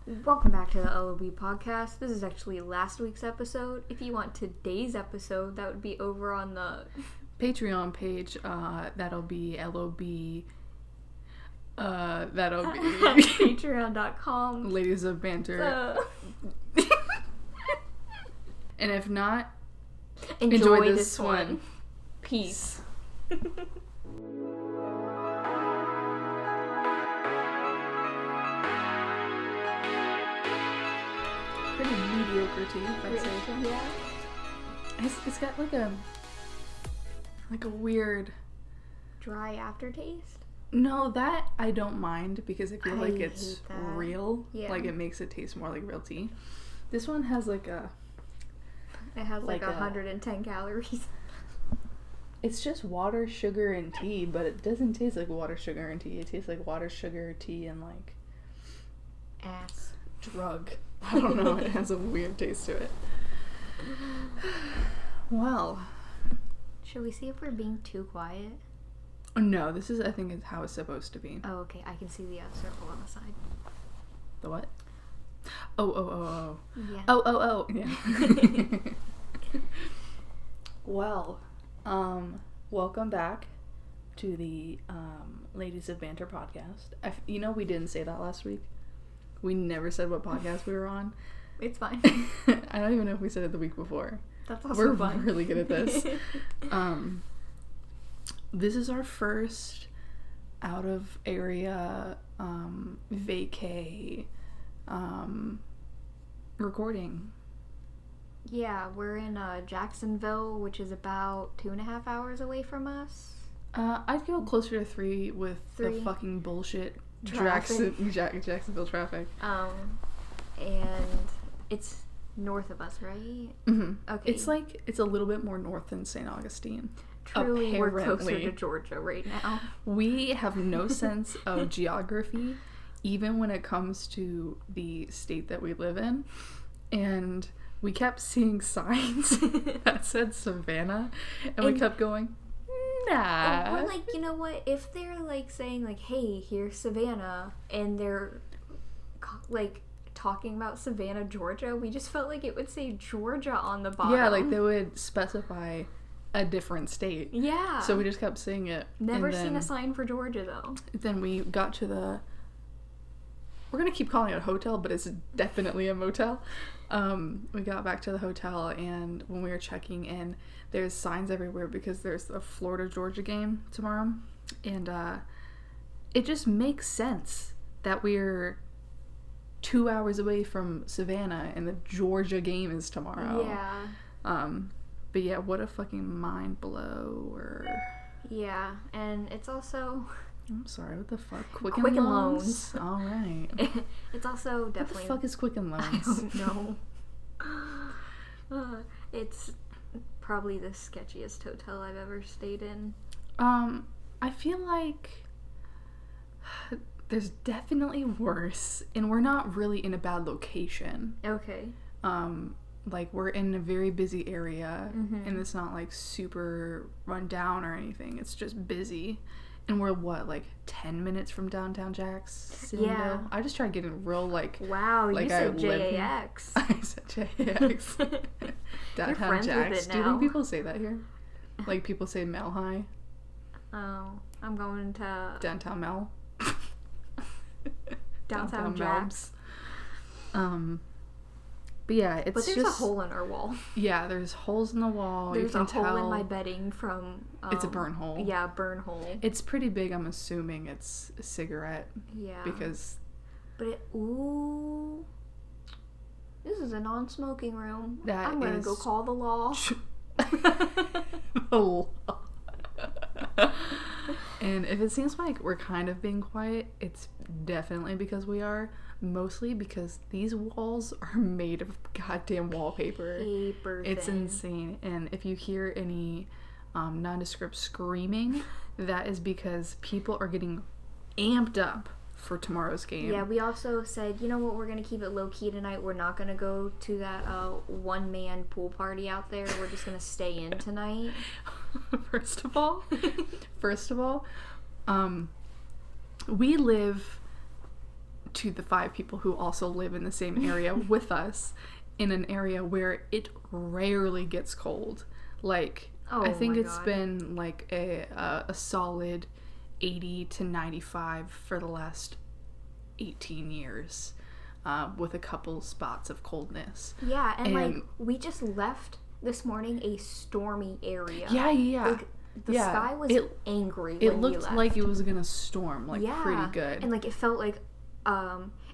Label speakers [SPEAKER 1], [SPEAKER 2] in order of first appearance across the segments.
[SPEAKER 1] Welcome back to the LOB podcast. This is actually last week's episode. If you want today's episode, that would be over on the
[SPEAKER 2] Patreon page. That'll be LOB. That'll be
[SPEAKER 1] patreon.com.
[SPEAKER 2] Ladies of Banter. And if not, enjoy this one.
[SPEAKER 1] Peace.
[SPEAKER 2] Pretty mediocre tea, if I say so.
[SPEAKER 1] Yeah.
[SPEAKER 2] It's got like a weird
[SPEAKER 1] Dry aftertaste?
[SPEAKER 2] No, that I don't mind because I feel like it's
[SPEAKER 1] hate that.
[SPEAKER 2] real.
[SPEAKER 1] Yeah.
[SPEAKER 2] Like it makes it taste more like real tea. This one has like a
[SPEAKER 1] It has like 110 calories.
[SPEAKER 2] It's just water, sugar, and tea, but it doesn't taste like water, sugar, and tea. It tastes like water, sugar, tea, and like
[SPEAKER 1] Ass.
[SPEAKER 2] drug. I don't know. It has a weird taste to it. Well,
[SPEAKER 1] Should we see if we're being too quiet?
[SPEAKER 2] no, this is, I think, is how it's supposed to be.
[SPEAKER 1] Oh, okay. I can see the circle on the side.
[SPEAKER 2] The what? Oh.
[SPEAKER 1] Yeah.
[SPEAKER 2] Oh. Yeah. Well, welcome back to the Ladies of Banter podcast. We didn't say that last week. We never said what podcast we were on.
[SPEAKER 1] It's fine.
[SPEAKER 2] I don't even know if we said it the week before.
[SPEAKER 1] That's also
[SPEAKER 2] We're
[SPEAKER 1] fun.
[SPEAKER 2] really good at this. This is our first out of area vacay recording.
[SPEAKER 1] Yeah, we're in Jacksonville, which is about 2.5 hours away from us.
[SPEAKER 2] I'd go closer to 3 with the
[SPEAKER 1] 3.
[SPEAKER 2] fucking bullshit
[SPEAKER 1] Traffic.
[SPEAKER 2] Jacksonville traffic.
[SPEAKER 1] And it's north of us, right?
[SPEAKER 2] Mm-hmm.
[SPEAKER 1] Okay.
[SPEAKER 2] It's a little bit more north than St. Augustine.
[SPEAKER 1] Truly, we're closer
[SPEAKER 2] Apparently.
[SPEAKER 1] to Georgia right now.
[SPEAKER 2] We have no sense of geography, even when it comes to the state that we live in. And we kept seeing signs that said Savannah, and we kept going, nah.
[SPEAKER 1] Or like, you know what? If they're like saying like, "Hey, here's Savannah," and they're like talking about Savannah, Georgia, we just felt like it would say Georgia on the bottom.
[SPEAKER 2] Yeah, like they would specify a different state.
[SPEAKER 1] Yeah.
[SPEAKER 2] So we just kept saying it.
[SPEAKER 1] Never
[SPEAKER 2] and
[SPEAKER 1] seen a sign for Georgia though.
[SPEAKER 2] Then we got to we're gonna keep calling it a hotel, but it's definitely a motel. We got back to the hotel, and when we were checking in, there's signs everywhere because there's a Florida-Georgia game tomorrow, and it just makes sense that we're 2 hours away from Savannah and the Georgia game is tomorrow.
[SPEAKER 1] Yeah.
[SPEAKER 2] But yeah, what a fucking mind blower.
[SPEAKER 1] Yeah, and it's also
[SPEAKER 2] I'm sorry, what the fuck? Quicken
[SPEAKER 1] Loans.
[SPEAKER 2] All right.
[SPEAKER 1] It's also definitely.
[SPEAKER 2] What the fuck is Quicken Loans?
[SPEAKER 1] I don't know. It's probably the sketchiest hotel I've ever stayed in.
[SPEAKER 2] I feel like there's definitely worse, and we're not really in a bad location.
[SPEAKER 1] Okay.
[SPEAKER 2] Like we're in a very busy area,
[SPEAKER 1] Mm-hmm.
[SPEAKER 2] and it's not like super run down or anything. It's just busy. And we're like 10 minutes from downtown JAX?
[SPEAKER 1] Yeah.
[SPEAKER 2] I just tried getting real
[SPEAKER 1] Wow,
[SPEAKER 2] like
[SPEAKER 1] you said JAX.
[SPEAKER 2] I said JAX. Downtown
[SPEAKER 1] friends with
[SPEAKER 2] JAX.
[SPEAKER 1] it
[SPEAKER 2] Do you
[SPEAKER 1] now.
[SPEAKER 2] think people say that here? Like people say Mel High?
[SPEAKER 1] Oh, I'm going to
[SPEAKER 2] Downtown Mel?
[SPEAKER 1] downtown JAX.
[SPEAKER 2] Melbs. But yeah, it's
[SPEAKER 1] But there's
[SPEAKER 2] just
[SPEAKER 1] a hole in our wall.
[SPEAKER 2] Yeah, there's holes in the wall.
[SPEAKER 1] There's
[SPEAKER 2] you
[SPEAKER 1] a
[SPEAKER 2] can
[SPEAKER 1] hole
[SPEAKER 2] tell
[SPEAKER 1] in my bedding from...
[SPEAKER 2] it's a burn hole.
[SPEAKER 1] Yeah, burn hole.
[SPEAKER 2] It's pretty big. I'm assuming it's a cigarette.
[SPEAKER 1] Yeah.
[SPEAKER 2] Because...
[SPEAKER 1] But ooh... This is a non-smoking room.
[SPEAKER 2] That
[SPEAKER 1] I'm gonna
[SPEAKER 2] is-
[SPEAKER 1] go call the law.
[SPEAKER 2] The law. And if it seems like we're kind of being quiet, it's definitely because we are. Mostly because these walls are made of goddamn wallpaper. It's
[SPEAKER 1] thin.
[SPEAKER 2] insane. And if you hear any nondescript screaming, that is because people are getting amped up for tomorrow's game.
[SPEAKER 1] Yeah, we also said, you know what, we're going to keep it low-key tonight. We're not going to go to that one-man pool party out there. We're just going to stay in tonight.
[SPEAKER 2] First of all, we live to the 5 people who also live in the same area with us, in an area where it rarely gets cold. Like, I think it's been like a solid 80 to 95 for the last 18 years, with a couple spots of coldness.
[SPEAKER 1] Yeah, and like, we just left this morning a stormy area.
[SPEAKER 2] Yeah.
[SPEAKER 1] Like, the sky was angry when we left.
[SPEAKER 2] It looked like it was gonna storm, like, pretty good.
[SPEAKER 1] And like, it felt like,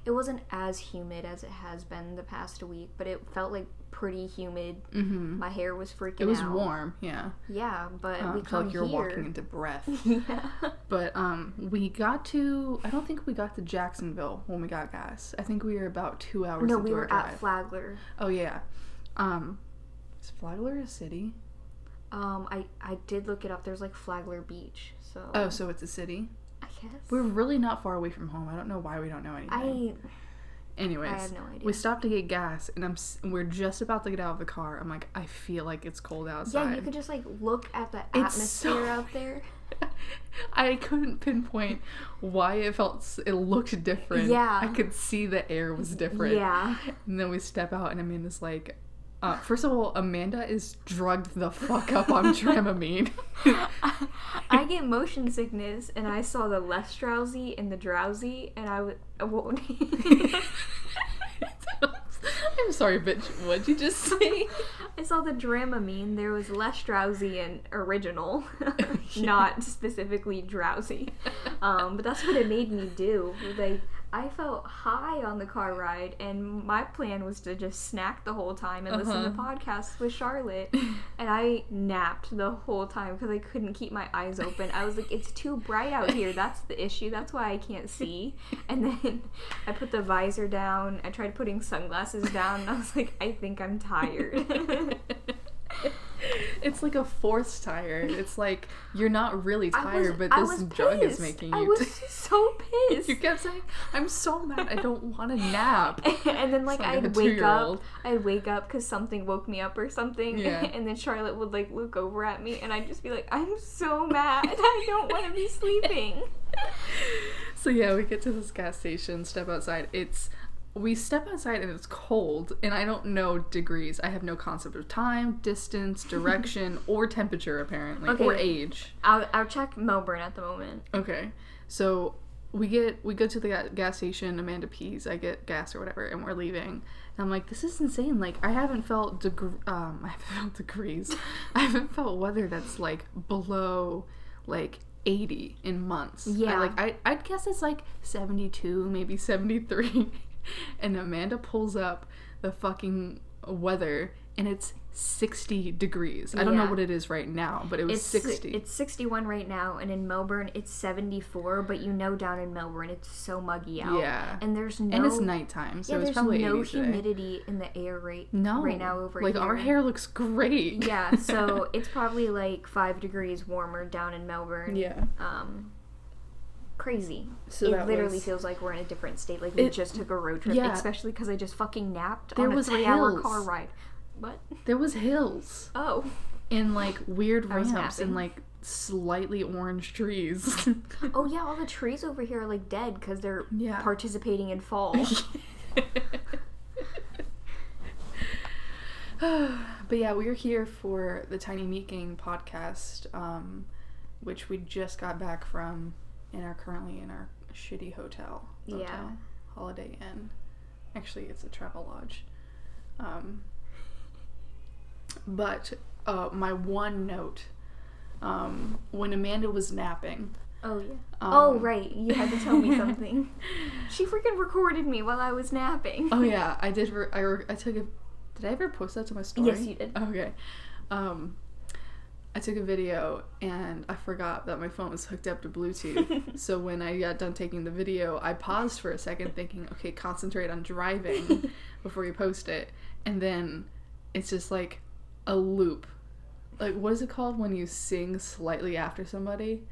[SPEAKER 1] it wasn't as humid as it has been the past week, but it felt like pretty humid. Mm-hmm. My hair was freaking out.
[SPEAKER 2] It was warm, yeah.
[SPEAKER 1] Yeah, but we
[SPEAKER 2] felt like you're
[SPEAKER 1] here.
[SPEAKER 2] walking into breath.
[SPEAKER 1] Yeah.
[SPEAKER 2] But we got to, I don't think we got to Jacksonville when we got gas. I think we were about 2 hours into our drive.
[SPEAKER 1] No, we were at Flagler.
[SPEAKER 2] Oh, yeah. Is Flagler a city?
[SPEAKER 1] I did look it up. There's like Flagler Beach, so...
[SPEAKER 2] Oh, so it's a city?
[SPEAKER 1] I guess.
[SPEAKER 2] We're really not far away from home. I don't know why we don't know anything. Anyways,
[SPEAKER 1] I have no idea.
[SPEAKER 2] We stopped to get gas, and we're just about to get out of the car. I'm like, I feel like it's cold outside.
[SPEAKER 1] Yeah, you could just like look at the atmosphere out there.
[SPEAKER 2] I couldn't pinpoint why it looked different.
[SPEAKER 1] Yeah.
[SPEAKER 2] I could see the air was different.
[SPEAKER 1] Yeah.
[SPEAKER 2] And then we step out, and Amanda's like, first of all, Amanda is drugged the fuck up on Dramamine.
[SPEAKER 1] I get motion sickness, and I saw the less drowsy and the drowsy, and I won't.
[SPEAKER 2] I'm sorry, bitch. What'd you just say?
[SPEAKER 1] I saw the Dramamine. There was less drowsy and original, not specifically drowsy. But that's what it made me do. Like, I felt high on the car ride, and my plan was to just snack the whole time and listen to podcasts with Charlotte. And I napped the whole time because I couldn't keep my eyes open. I was like, it's too bright out here. That's the issue. That's why I can't see. And then I put the visor down. I tried putting sunglasses down, and I was like, I think I'm tired.
[SPEAKER 2] It's like a forced tired. It's like you're not really tired, but this drug is making you.
[SPEAKER 1] I was so pissed.
[SPEAKER 2] You kept saying, "I'm so mad. I don't want to nap."
[SPEAKER 1] And then like I'd wake up because something woke me up or something. Yeah. And then Charlotte would like look over at me, and I'd just be like, "I'm so mad. I don't want to be sleeping."
[SPEAKER 2] So yeah, we get to this gas station, step outside. We step outside and it's cold, and I don't know degrees. I have no concept of time, distance, direction, or temperature, apparently, or age.
[SPEAKER 1] I'll check Melbourne at the moment.
[SPEAKER 2] Okay, so we go to the gas station. Amanda pees. I get gas or whatever, and we're leaving. And I'm like, this is insane. Like, I haven't felt degrees. I haven't felt weather that's like below like 80 in months. Yeah, I'd guess it's like 72, maybe 73. And Amanda pulls up the fucking weather, and it's 60 degrees. I don't know what it is right now, but it was 60.
[SPEAKER 1] It's 61 right now, and in Melbourne it's 74, but down in Melbourne it's so muggy out. Yeah. And
[SPEAKER 2] and it's nighttime, so it's probably 80
[SPEAKER 1] there's no humidity in the air right now over here.
[SPEAKER 2] Like, our hair looks great.
[SPEAKER 1] Yeah, so it's probably like 5 degrees warmer down in Melbourne.
[SPEAKER 2] Yeah.
[SPEAKER 1] Crazy. So it literally feels like we're in a different state. Like, we just took a road trip, especially because I just fucking napped on a 3-hour car ride. What?
[SPEAKER 2] There was hills.
[SPEAKER 1] Oh.
[SPEAKER 2] And like weird ramps and like slightly orange trees.
[SPEAKER 1] Oh yeah, all the trees over here are like dead because they're participating in fall.
[SPEAKER 2] But yeah, we're here for the Tiny Meat Gang podcast, which we just got back from. And are currently in our shitty hotel, Holiday Inn. Actually, it's a travel lodge. But my one note, when Amanda was napping.
[SPEAKER 1] Oh yeah. Right, you had to tell me something. She freaking recorded me while I was napping.
[SPEAKER 2] Oh yeah, I did. I took a. Did I ever post that to my story?
[SPEAKER 1] Yes, you did.
[SPEAKER 2] Okay. I took a video, and I forgot that my phone was hooked up to Bluetooth. So when I got done taking the video, I paused for a second thinking, okay, concentrate on driving before you post it. And then it's just like a loop. Like, what is it called when you sing slightly after somebody?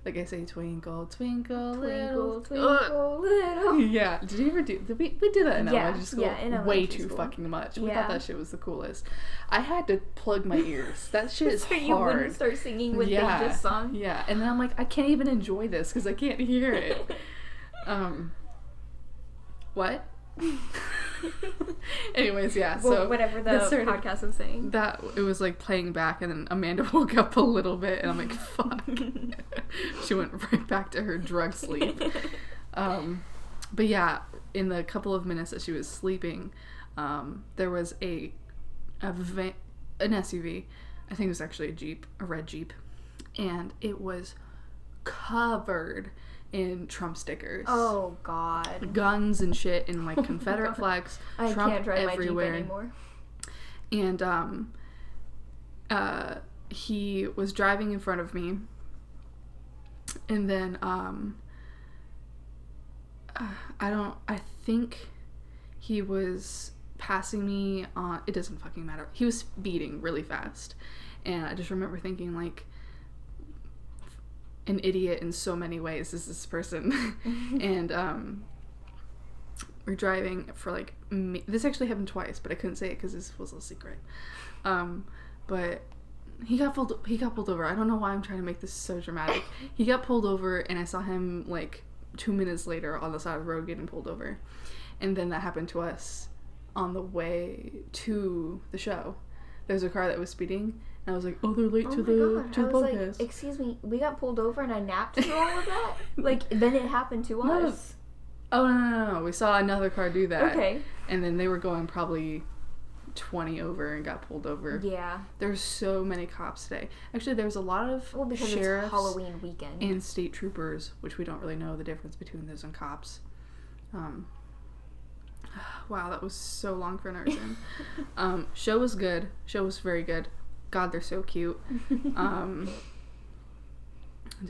[SPEAKER 2] Like, I say, twinkle, twinkle, little.
[SPEAKER 1] Twinkle, little.
[SPEAKER 2] Yeah. Did you ever do... we did that in elementary school.
[SPEAKER 1] Yeah, in
[SPEAKER 2] way too fucking much. We thought that shit was the coolest. I had to plug my ears. That shit is hard.
[SPEAKER 1] You wouldn't start singing when they just sung.
[SPEAKER 2] Yeah. And then I'm like, I can't even enjoy this because I can't hear it. What? Anyways, yeah.
[SPEAKER 1] Well,
[SPEAKER 2] So
[SPEAKER 1] whatever the podcast was saying.
[SPEAKER 2] That it was like playing back, and then Amanda woke up a little bit, and I'm like, fuck. She went right back to her drug sleep. But yeah, in the couple of minutes that she was sleeping, there was an SUV. I think it was actually a red Jeep, and it was covered in Trump stickers.
[SPEAKER 1] Oh God.
[SPEAKER 2] Guns and shit, and like Confederate flags.
[SPEAKER 1] I
[SPEAKER 2] Trump
[SPEAKER 1] can't drive
[SPEAKER 2] everywhere.
[SPEAKER 1] my Jeep anymore.
[SPEAKER 2] And he was driving in front of me, and then I think he was passing me on, it doesn't fucking matter. He was speeding really fast, and I just remember thinking, like, an idiot in so many ways is this person. And we're driving for like this actually happened twice, but I couldn't say it because this was a secret. But he got pulled over. I don't know why I'm trying to make this so dramatic. He got pulled over, and I saw him like 2 minutes later on the side of the road getting pulled over. And then that happened to us on the way to the show. There was a car that was speeding, and I was like, oh, they're late to the podcast.
[SPEAKER 1] Like, excuse me, we got pulled over and I napped through all of that? Like, then it happened to us.
[SPEAKER 2] Oh, no. We saw another car do that.
[SPEAKER 1] Okay.
[SPEAKER 2] And then they were going probably 20 over and got pulled over.
[SPEAKER 1] Yeah.
[SPEAKER 2] There's so many cops today. Actually, there was a lot of sheriffs
[SPEAKER 1] it's Halloween weekend.
[SPEAKER 2] And state troopers, which we don't really know the difference between those and cops. Wow, that was so long for an origin. Show was good. Show was very good. God, they're so cute. Did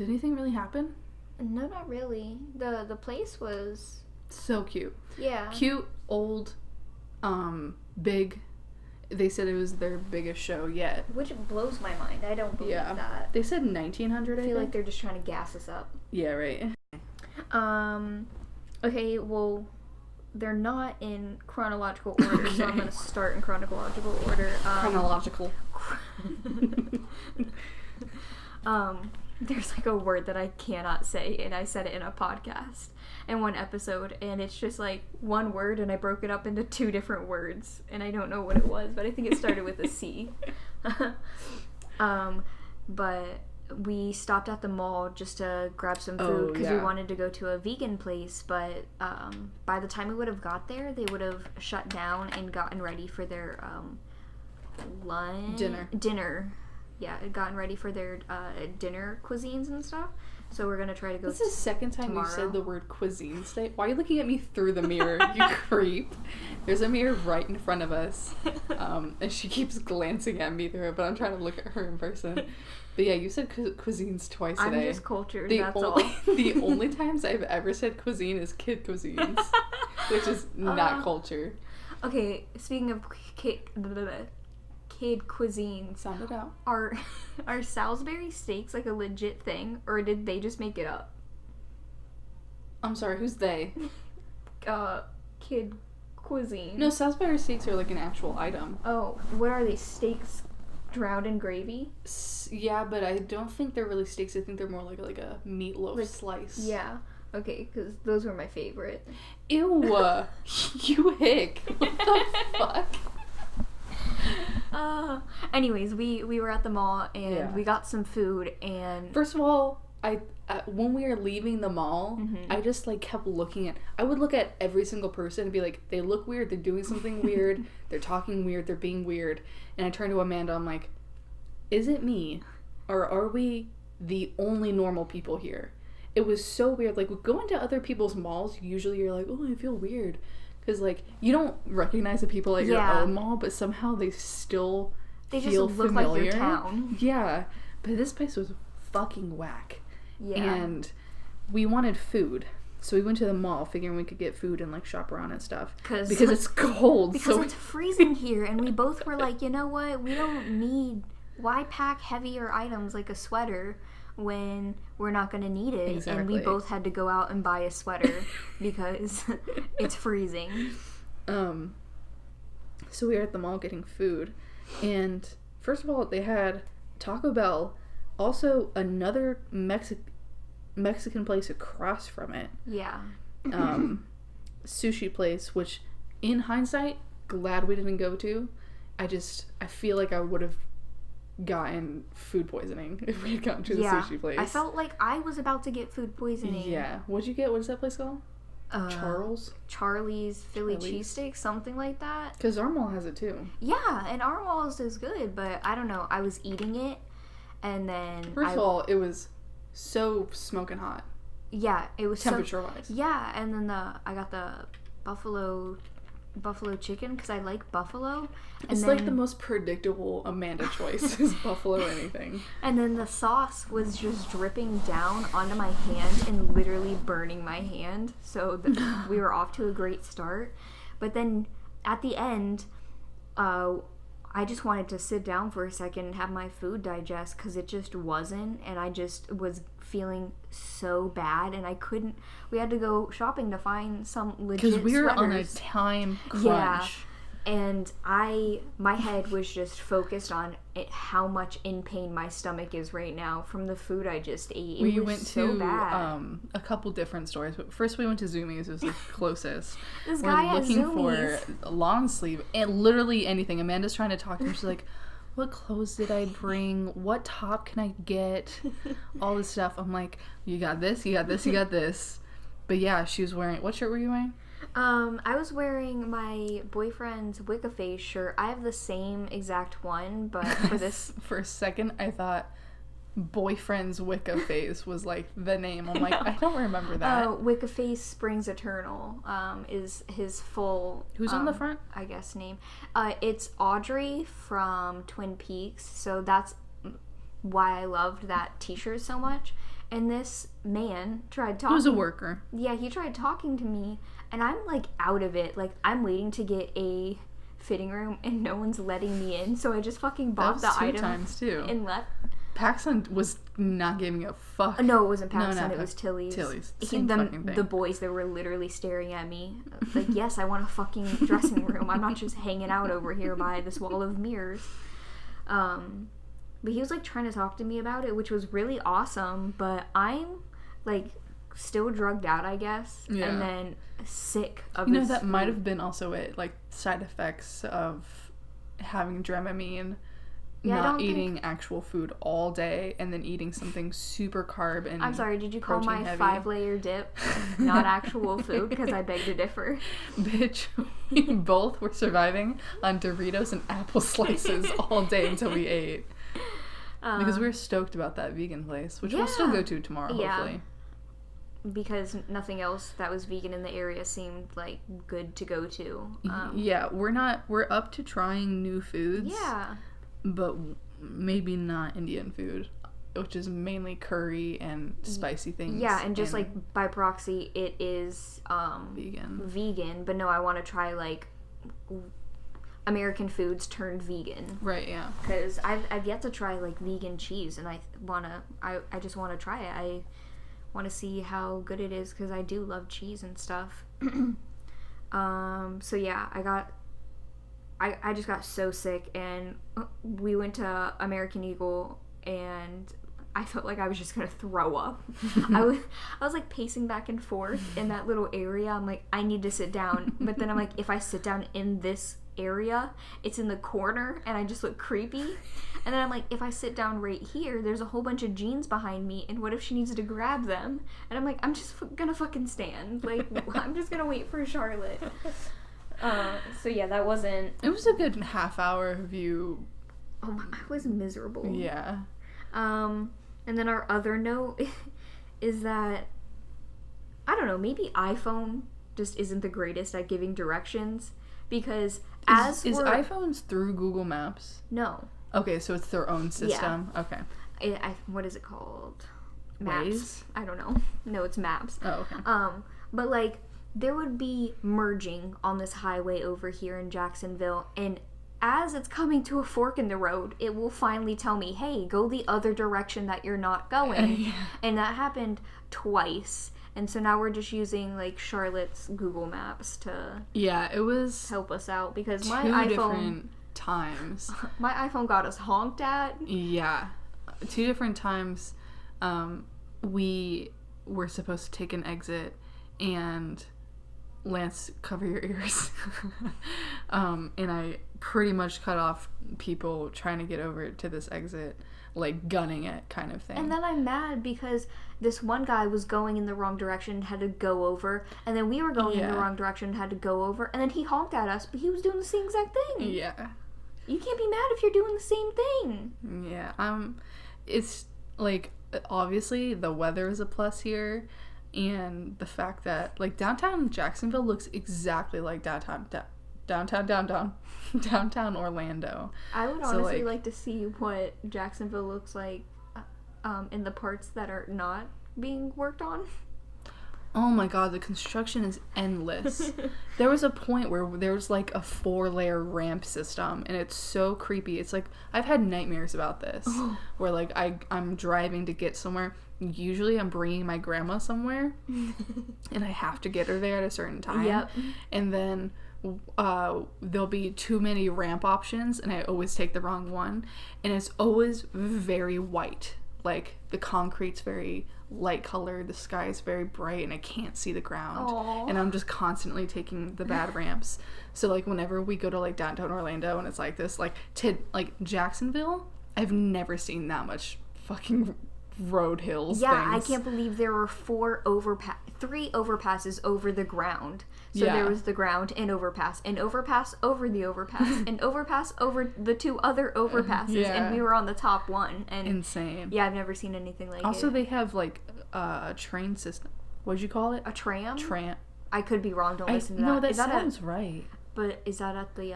[SPEAKER 2] anything really happen?
[SPEAKER 1] No, not really. The place was
[SPEAKER 2] so cute.
[SPEAKER 1] Yeah.
[SPEAKER 2] Cute, old, big. They said it was their biggest show yet.
[SPEAKER 1] Which blows my mind. I don't believe that.
[SPEAKER 2] They said 1900, I
[SPEAKER 1] feel like they're just trying to gas us up.
[SPEAKER 2] Yeah, right.
[SPEAKER 1] Okay, well, they're not in chronological order, okay. So I'm going to start in chronological order.
[SPEAKER 2] Chronological.
[SPEAKER 1] There's like a word that I cannot say, and I said it in a podcast in one episode, and it's just like one word, and I broke it up into two different words, and I don't know what it was, but I think it started with a C. But we stopped at the mall just to grab some food because we wanted to go to a vegan place, but by the time we would have got there, they would have shut down and gotten ready for their dinner. Yeah, gotten ready for their dinner cuisines and stuff. So we're gonna try to go.
[SPEAKER 2] This is the second time
[SPEAKER 1] tomorrow.
[SPEAKER 2] You said the word cuisine today. Why are you looking at me through the mirror, you creep? There's a mirror right in front of us, and she keeps glancing at me through it, but I'm trying to look at her in person. But yeah, you said cuisines twice today.
[SPEAKER 1] I'm just cultured, that's all.
[SPEAKER 2] The only times I've ever said cuisine is kid cuisines, which is not culture.
[SPEAKER 1] Okay, speaking of kid cuisine,
[SPEAKER 2] sound it out.
[SPEAKER 1] Are Salisbury steaks like a legit thing, or did they just make it up?
[SPEAKER 2] I'm sorry, who's they?
[SPEAKER 1] Kid cuisine.
[SPEAKER 2] No, Salisbury steaks are like an actual item.
[SPEAKER 1] Oh, what are they? Steaks drowned in gravy?
[SPEAKER 2] Yeah, but I don't think they're really steaks. I think they're more like a meatloaf slice.
[SPEAKER 1] Yeah. Okay, because those were my favorite.
[SPEAKER 2] Ew. You hick. What the fuck?
[SPEAKER 1] Anyways, we were at the mall and we got some food, and
[SPEAKER 2] first of all, I when we were leaving the mall, I just like kept looking at. I would look at every single person and be like, they look weird, they're doing something weird, they're talking weird, they're being weird, and I turned to Amanda. I'm like, is it me, or are we the only normal people here? It was so weird. Like going to other people's malls, usually you're like, oh, I feel weird. Because, like, you don't recognize the people at your own mall, but somehow they still feel
[SPEAKER 1] just look
[SPEAKER 2] familiar.
[SPEAKER 1] Like your town.
[SPEAKER 2] Yeah. But this place was fucking whack.
[SPEAKER 1] Yeah.
[SPEAKER 2] And we wanted food. So we went to the mall figuring we could get food and, like, shop around and stuff. Because it's cold.
[SPEAKER 1] Because it's freezing here. And we both were like, you know what? We don't need... Why pack heavier items like a sweater when we're not going to need it?
[SPEAKER 2] Exactly.
[SPEAKER 1] And we both had to go out and buy a sweater because it's freezing.
[SPEAKER 2] So we were at the mall getting food, and first of all, they had Taco Bell, also another Mexican place across from it.
[SPEAKER 1] Yeah.
[SPEAKER 2] sushi place, which in hindsight, glad we didn't go to. I feel like I would have gotten food poisoning if we had gone to the sushi place.
[SPEAKER 1] I felt like I was about to get food poisoning.
[SPEAKER 2] Yeah. What'd you get? What is that place called? Charlie's Philly cheesesteak, something like that. Because our mall has it too.
[SPEAKER 1] Yeah, and our mall's is good, but I don't know. I was eating it, and then
[SPEAKER 2] first of all, it was so smoking hot.
[SPEAKER 1] Yeah, it was
[SPEAKER 2] temperature wise.
[SPEAKER 1] Yeah, and then I got the buffalo chicken because I like buffalo. And
[SPEAKER 2] it's like the most predictable Amanda choice is buffalo anything.
[SPEAKER 1] And then the sauce was just dripping down onto my hand and literally burning my hand. So we were off to a great start. But then at the end, I just wanted to sit down for a second and have my food digest because it just wasn't. And I just was feeling so bad, and we had to go shopping to find some legit
[SPEAKER 2] because we were
[SPEAKER 1] sweaters.
[SPEAKER 2] on a time crunch.
[SPEAKER 1] Yeah, and my head was just focused on how much in pain my stomach is right now from the food I just ate.
[SPEAKER 2] We went to a couple different stores, but first we went to Zoomies. It was the closest.
[SPEAKER 1] This guy at Zoomies.
[SPEAKER 2] We're looking for a long sleeve and literally anything. Amanda's trying to talk to him. She's like, what clothes did I bring? What top can I get? All this stuff. I'm like, you got this, you got this, you got this. But yeah, she was wearing... What shirt were you wearing?
[SPEAKER 1] I was wearing my boyfriend's Wicca Face shirt. I have the same exact one, but for this...
[SPEAKER 2] For a second, I thought boyfriend's Wicca Face was like the name. I'm like, I don't remember that.
[SPEAKER 1] Wicca Face Springs Eternal is his full...
[SPEAKER 2] Who's on the front?
[SPEAKER 1] I guess name. It's Audrey from Twin Peaks, so that's why I loved that t-shirt so much. And this man tried talking...
[SPEAKER 2] He was a worker.
[SPEAKER 1] Yeah, he tried talking to me, and I'm like out of it. Like, I'm waiting to get a fitting room, and no one's letting me in, so I just fucking bought the item.
[SPEAKER 2] 2 times too.
[SPEAKER 1] And left.
[SPEAKER 2] Paxson was not giving a fuck.
[SPEAKER 1] No, it wasn't Paxson. It was Tilly's.
[SPEAKER 2] Same fucking thing.
[SPEAKER 1] The boys, they were literally staring at me. Like, yes, I want a fucking dressing room. I'm not just hanging out over here by this wall of mirrors. But he was, like, trying to talk to me about it, which was really awesome. But I'm, like, still drugged out, I guess. Yeah. And then sick of this
[SPEAKER 2] that
[SPEAKER 1] food.
[SPEAKER 2] might have been also it. Like, side effects of having Dramamine. Yeah, not eating actual food all day and then eating something super carb and
[SPEAKER 1] I'm sorry, did you call my
[SPEAKER 2] heavy.
[SPEAKER 1] 5-layer dip not actual food? Because I beg to differ.
[SPEAKER 2] Bitch, we both were surviving on Doritos and apple slices all day until we ate. Because we were stoked about that vegan place, which we'll still go to tomorrow, hopefully.
[SPEAKER 1] Because nothing else that was vegan in the area seemed like good to go to.
[SPEAKER 2] Yeah, we're up to trying new foods.
[SPEAKER 1] Yeah.
[SPEAKER 2] But maybe not Indian food, which is mainly curry and spicy things.
[SPEAKER 1] Yeah, and just like by proxy, it is vegan. But no, I want to try like American foods turned vegan.
[SPEAKER 2] Right. Yeah.
[SPEAKER 1] Because I've yet to try like vegan cheese, and I just want to try it. I want to see how good it is because I do love cheese and stuff. So yeah, I just got so sick, and we went to American Eagle, and I felt like I was just gonna throw up. I was like pacing back and forth in that little area. I'm like, I need to sit down, but then I'm like, if I sit down in this area, it's in the corner, and I just look creepy. And then I'm like, if I sit down right here, there's a whole bunch of jeans behind me, and what if she needs to grab them? And I'm like, I'm just gonna fucking stand. Like, I'm just gonna wait for Charlotte. So yeah, that wasn't...
[SPEAKER 2] It was a good half hour of you...
[SPEAKER 1] Oh, I was miserable.
[SPEAKER 2] Yeah.
[SPEAKER 1] And then our other note is that, I don't know, maybe iPhone just isn't the greatest at giving directions, because
[SPEAKER 2] Is iPhones through Google Maps?
[SPEAKER 1] No.
[SPEAKER 2] Okay, so it's their own system? Yeah. Okay.
[SPEAKER 1] What is it called?
[SPEAKER 2] Maps?
[SPEAKER 1] Waze? I don't know. No, it's Maps.
[SPEAKER 2] Oh, okay.
[SPEAKER 1] But like, there would be merging on this highway over here in Jacksonville, and as it's coming to a fork in the road, it will finally tell me, hey, go the other direction that you're not going.
[SPEAKER 2] Yeah.
[SPEAKER 1] And that happened twice. And so now we're just using like Charlotte's Google Maps to
[SPEAKER 2] it was
[SPEAKER 1] help us out, because
[SPEAKER 2] my iPhone different times.
[SPEAKER 1] My iPhone got us honked at.
[SPEAKER 2] Yeah. 2 different times we were supposed to take an exit, and Lance, cover your ears. And I pretty much cut off people trying to get over to this exit, like gunning it kind of thing.
[SPEAKER 1] And then I'm mad because this one guy was going in the wrong direction and had to go over, and then we were going in the wrong direction and had to go over, and then he honked at us, but he was doing the same exact thing.
[SPEAKER 2] Yeah.
[SPEAKER 1] You can't be mad if you're doing the same thing.
[SPEAKER 2] Yeah. It's like, obviously the weather is a plus here, and the fact that like downtown Jacksonville looks exactly like downtown Orlando.
[SPEAKER 1] I would honestly like to see what Jacksonville looks like in the parts that are not being worked on.
[SPEAKER 2] Oh my god, the construction is endless. There was a point where there was like a 4-layer ramp system, and it's so creepy. It's like, I've had nightmares about this, where like I'm driving to get somewhere. Usually I'm bringing my grandma somewhere, and I have to get her there at a certain time.
[SPEAKER 1] Yep.
[SPEAKER 2] And then there'll be too many ramp options, and I always take the wrong one, and it's always very white. Like, the concrete's very light colored, the sky is very bright, and I can't see the ground.
[SPEAKER 1] Aww.
[SPEAKER 2] And I'm just constantly taking the bad ramps. So like whenever we go to like downtown Orlando and it's like this, like to like Jacksonville, I've never seen that much fucking road hills.
[SPEAKER 1] Yeah,
[SPEAKER 2] things.
[SPEAKER 1] I can't believe there were 3 overpasses over the ground. So there was the ground and overpass over the overpass and overpass over the 2 other overpasses, and we were on the top one. And
[SPEAKER 2] insane.
[SPEAKER 1] Yeah, I've never seen anything like it.
[SPEAKER 2] Also, they have like a train system. What'd you call it?
[SPEAKER 1] A tram?
[SPEAKER 2] Tram.
[SPEAKER 1] I could be wrong. Don't listen to that.
[SPEAKER 2] No, that
[SPEAKER 1] is that
[SPEAKER 2] sounds right.
[SPEAKER 1] But is that at the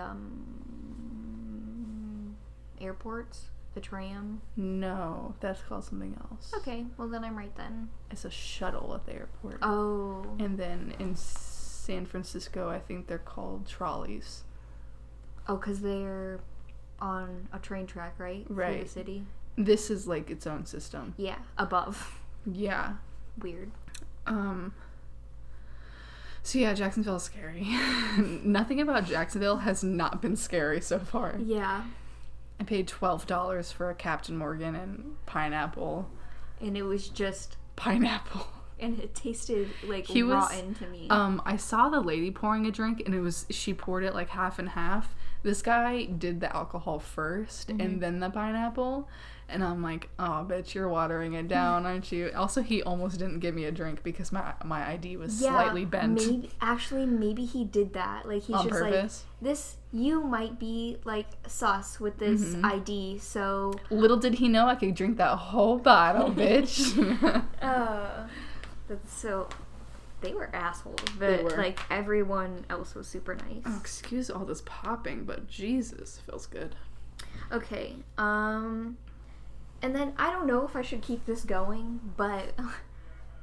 [SPEAKER 1] airports? The tram?
[SPEAKER 2] No, that's called something else.
[SPEAKER 1] Okay, well then I'm right then.
[SPEAKER 2] It's a shuttle at the airport.
[SPEAKER 1] Oh.
[SPEAKER 2] And then in San Francisco, I think they're called trolleys.
[SPEAKER 1] Oh, because they're on a train track, right?
[SPEAKER 2] Right.
[SPEAKER 1] Through the city.
[SPEAKER 2] This is like its own system.
[SPEAKER 1] Yeah, above.
[SPEAKER 2] Yeah.
[SPEAKER 1] Weird.
[SPEAKER 2] So yeah, Jacksonville is scary. Nothing about Jacksonville has not been scary so far.
[SPEAKER 1] Yeah.
[SPEAKER 2] I paid $12 for a Captain Morgan and pineapple.
[SPEAKER 1] And it was just
[SPEAKER 2] pineapple.
[SPEAKER 1] And it tasted like rotten to me.
[SPEAKER 2] I saw the lady pouring a drink, and she poured it like half and half. This guy did the alcohol first and then the pineapple, and I'm like, oh bitch, you're watering it down, aren't you? Also, he almost didn't give me a drink because my ID was slightly bent.
[SPEAKER 1] Maybe he did that. Like, he's
[SPEAKER 2] on
[SPEAKER 1] just
[SPEAKER 2] purpose.
[SPEAKER 1] Like, this, you might be like sus with this ID, so
[SPEAKER 2] little did he know I could drink that whole bottle, bitch.
[SPEAKER 1] So they were assholes, but like everyone else was super nice.
[SPEAKER 2] Oh, excuse all this popping, but Jesus, feels good.
[SPEAKER 1] Okay, and then I don't know if I should keep this going, but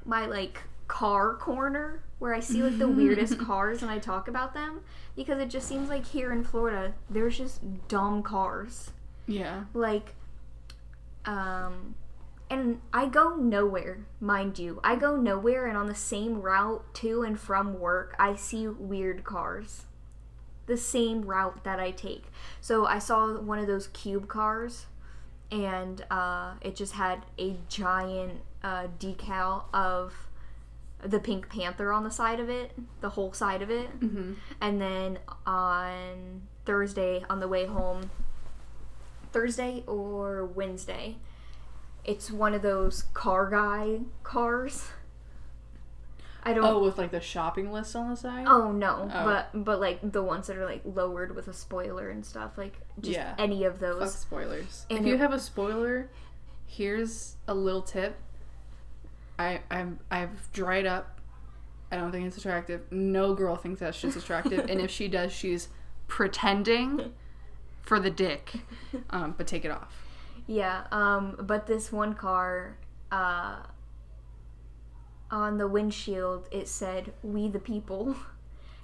[SPEAKER 1] my like car corner where I see like the weirdest cars and I talk about them, because it just seems like here in Florida there's just dumb cars.
[SPEAKER 2] Yeah.
[SPEAKER 1] Like, and I go nowhere, mind you. I go nowhere, and on the same route to and from work, I see weird cars. The same route that I take. So I saw one of those cube cars, and it just had a giant decal of the Pink Panther on the side of it, the whole side of it. Mm-hmm. And then on Thursday, on the way home, Thursday or Wednesday, it's one of those car guy cars.
[SPEAKER 2] with like the shopping list on the side?
[SPEAKER 1] Oh no, but like the ones that are like lowered with a spoiler and stuff, like just any of those.
[SPEAKER 2] Fuck spoilers.
[SPEAKER 1] And
[SPEAKER 2] if you have a spoiler, here's a little tip. I've dried up. I don't think it's attractive. No girl thinks that shit's attractive, and if she does, she's pretending for the dick. But take it off.
[SPEAKER 1] Yeah, but this one car, on the windshield, it said, "We the people."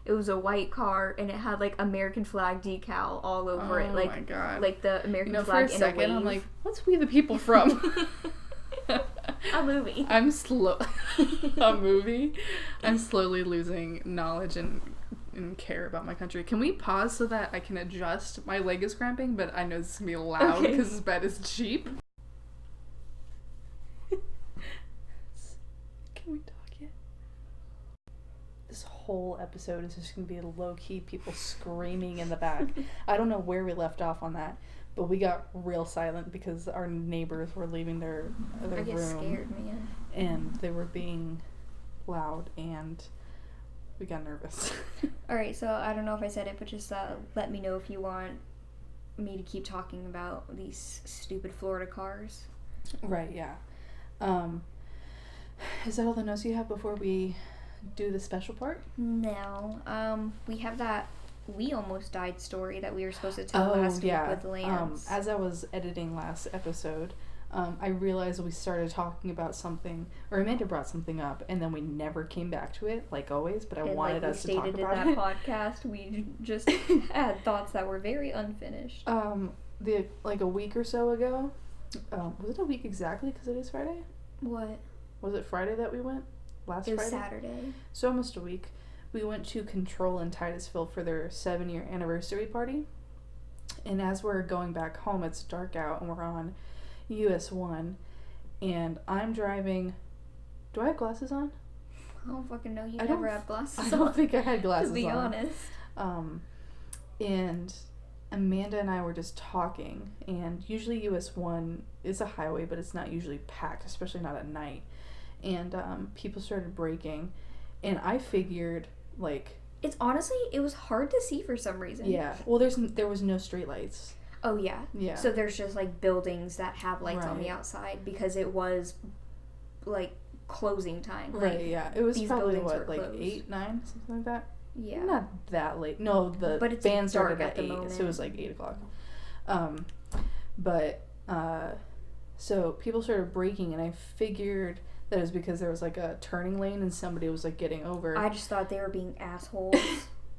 [SPEAKER 1] It was a white car, and it had, like, American flag decal all over it. Like,
[SPEAKER 2] my God.
[SPEAKER 1] Like the American flag
[SPEAKER 2] for a
[SPEAKER 1] in
[SPEAKER 2] second,
[SPEAKER 1] a wave.
[SPEAKER 2] I'm like, what's We the People from?
[SPEAKER 1] A movie.
[SPEAKER 2] A movie? I'm slowly losing knowledge and care about my country. Can we pause so that I can adjust? My leg is cramping, but I know this is going to be loud because this bed is cheap. Can we talk yet? This whole whole episode is just going to be low-key people screaming in the back. I don't know where we left off on that, but we got real silent because our neighbors were leaving their room.
[SPEAKER 1] I get scared, man.
[SPEAKER 2] And they were being loud, and we got nervous.
[SPEAKER 1] Alright, so I don't know if I said it, but just let me know if you want me to keep talking about these stupid Florida cars.
[SPEAKER 2] Right, yeah. Is that all the notes you have before we do the special part?
[SPEAKER 1] No. We have that we almost died story that we were supposed to tell last week with Lance.
[SPEAKER 2] As I was editing last episode, I realized we started talking about something, or Amanda brought something up, and then we never came back to it, like always, but I wanted us to talk about it.
[SPEAKER 1] Like we stated in that podcast, we just had thoughts that were very unfinished.
[SPEAKER 2] Like a week or so ago, was it a week exactly, because it is Friday?
[SPEAKER 1] What?
[SPEAKER 2] Was it Friday that we went? Last Friday?
[SPEAKER 1] It was Saturday.
[SPEAKER 2] So almost a week. We went to Control in Titusville for their 7-year anniversary party. And as we're going back home, it's dark out, and we're on US 1. And I'm driving... Do I have glasses on?
[SPEAKER 1] I don't fucking know. You never have glasses on.
[SPEAKER 2] I don't think I had glasses on.
[SPEAKER 1] To be honest.
[SPEAKER 2] And Amanda and I were just talking. And usually US 1 is a highway, but it's not usually packed, especially not at night. And people started braking. And I figured... Like,
[SPEAKER 1] it's honestly, it was hard to see for some reason.
[SPEAKER 2] Yeah. Well, there was no street lights.
[SPEAKER 1] Oh, yeah.
[SPEAKER 2] Yeah.
[SPEAKER 1] So there's just, like, buildings that have lights on the outside because it was, like, closing time.
[SPEAKER 2] Right,
[SPEAKER 1] like,
[SPEAKER 2] yeah. It was probably, what, like 8, 9, something like that?
[SPEAKER 1] Yeah.
[SPEAKER 2] Not that late. No, the band started at 8, so it was, like, 8 o'clock. So people started braking, and I figured... That is because there was, like, a turning lane and somebody was, like, getting over.
[SPEAKER 1] I just thought they were being assholes.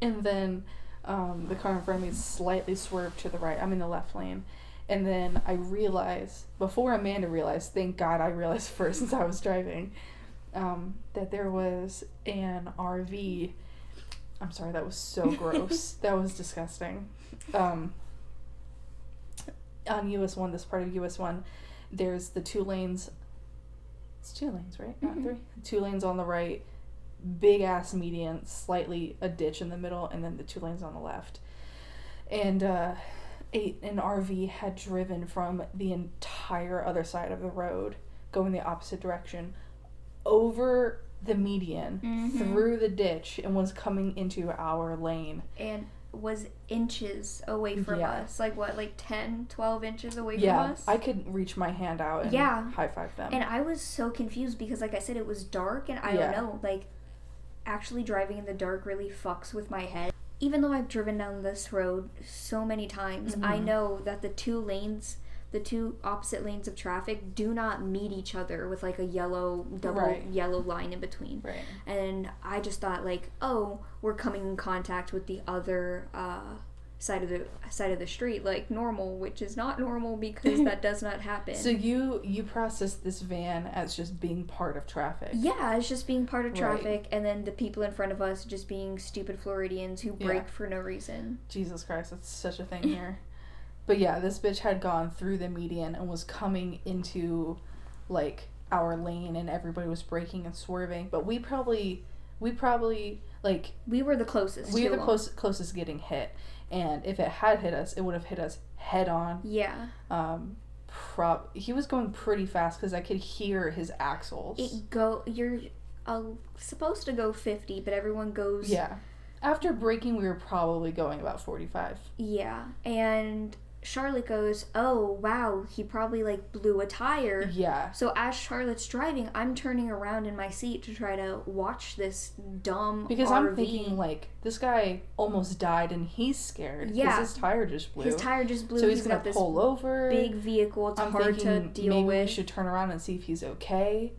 [SPEAKER 2] And then the car in front of me slightly swerved to the right. I'm in the left lane. And then I realized, before Amanda realized, thank God I realized first since I was driving, that there was an RV. I'm sorry, that was so gross. That was disgusting. On US 1, this part of US 1, there's the 2 lanes... It's 2 lanes, right? Not 3. 2 lanes on the right, big ass median, slightly a ditch in the middle, and then the 2 lanes on the left. And an RV had driven from the entire other side of the road, going the opposite direction, over the median, through the ditch, and was coming into our lane. And
[SPEAKER 1] was inches away from us. Like, what, like 10, 12 inches away from us?
[SPEAKER 2] Yeah, I could reach my hand out and high-five them.
[SPEAKER 1] And I was so confused because, like I said, it was dark, and I don't know, like, actually driving in the dark really fucks with my head. Even though I've driven down this road so many times, I know that the 2 opposite lanes of traffic do not meet each other with, like, a yellow line in between.
[SPEAKER 2] Right.
[SPEAKER 1] And I just thought, like, oh, we're coming in contact with the other side of the street like normal, which is not normal because that does not happen.
[SPEAKER 2] So you process this van as just being part of traffic.
[SPEAKER 1] Yeah, it's just being part of traffic, and then the people in front of us just being stupid Floridians who brake for no reason.
[SPEAKER 2] Jesus Christ, that's such a thing here. But yeah, this bitch had gone through the median and was coming into, like, our lane, and everybody was braking and swerving. But we probably, like... We were the closest. We were the closest getting hit. And if it had hit us, it would have hit us head on.
[SPEAKER 1] Yeah.
[SPEAKER 2] He was going pretty fast because I could hear his axles.
[SPEAKER 1] You're supposed to go 50, but everyone goes...
[SPEAKER 2] Yeah. After braking, we were probably going about 45.
[SPEAKER 1] Yeah. And... Charlotte goes, oh, wow, he probably, like, blew a tire.
[SPEAKER 2] Yeah.
[SPEAKER 1] So as Charlotte's driving, I'm turning around in my seat to try to watch this dumb
[SPEAKER 2] because
[SPEAKER 1] RV.
[SPEAKER 2] I'm thinking, like, this guy almost died and he's scared.
[SPEAKER 1] Yeah.
[SPEAKER 2] Because his tire just blew.
[SPEAKER 1] So
[SPEAKER 2] he's going to pull over.
[SPEAKER 1] Big vehicle. It's hard to deal with.
[SPEAKER 2] Maybe we should turn around and see if he's okay.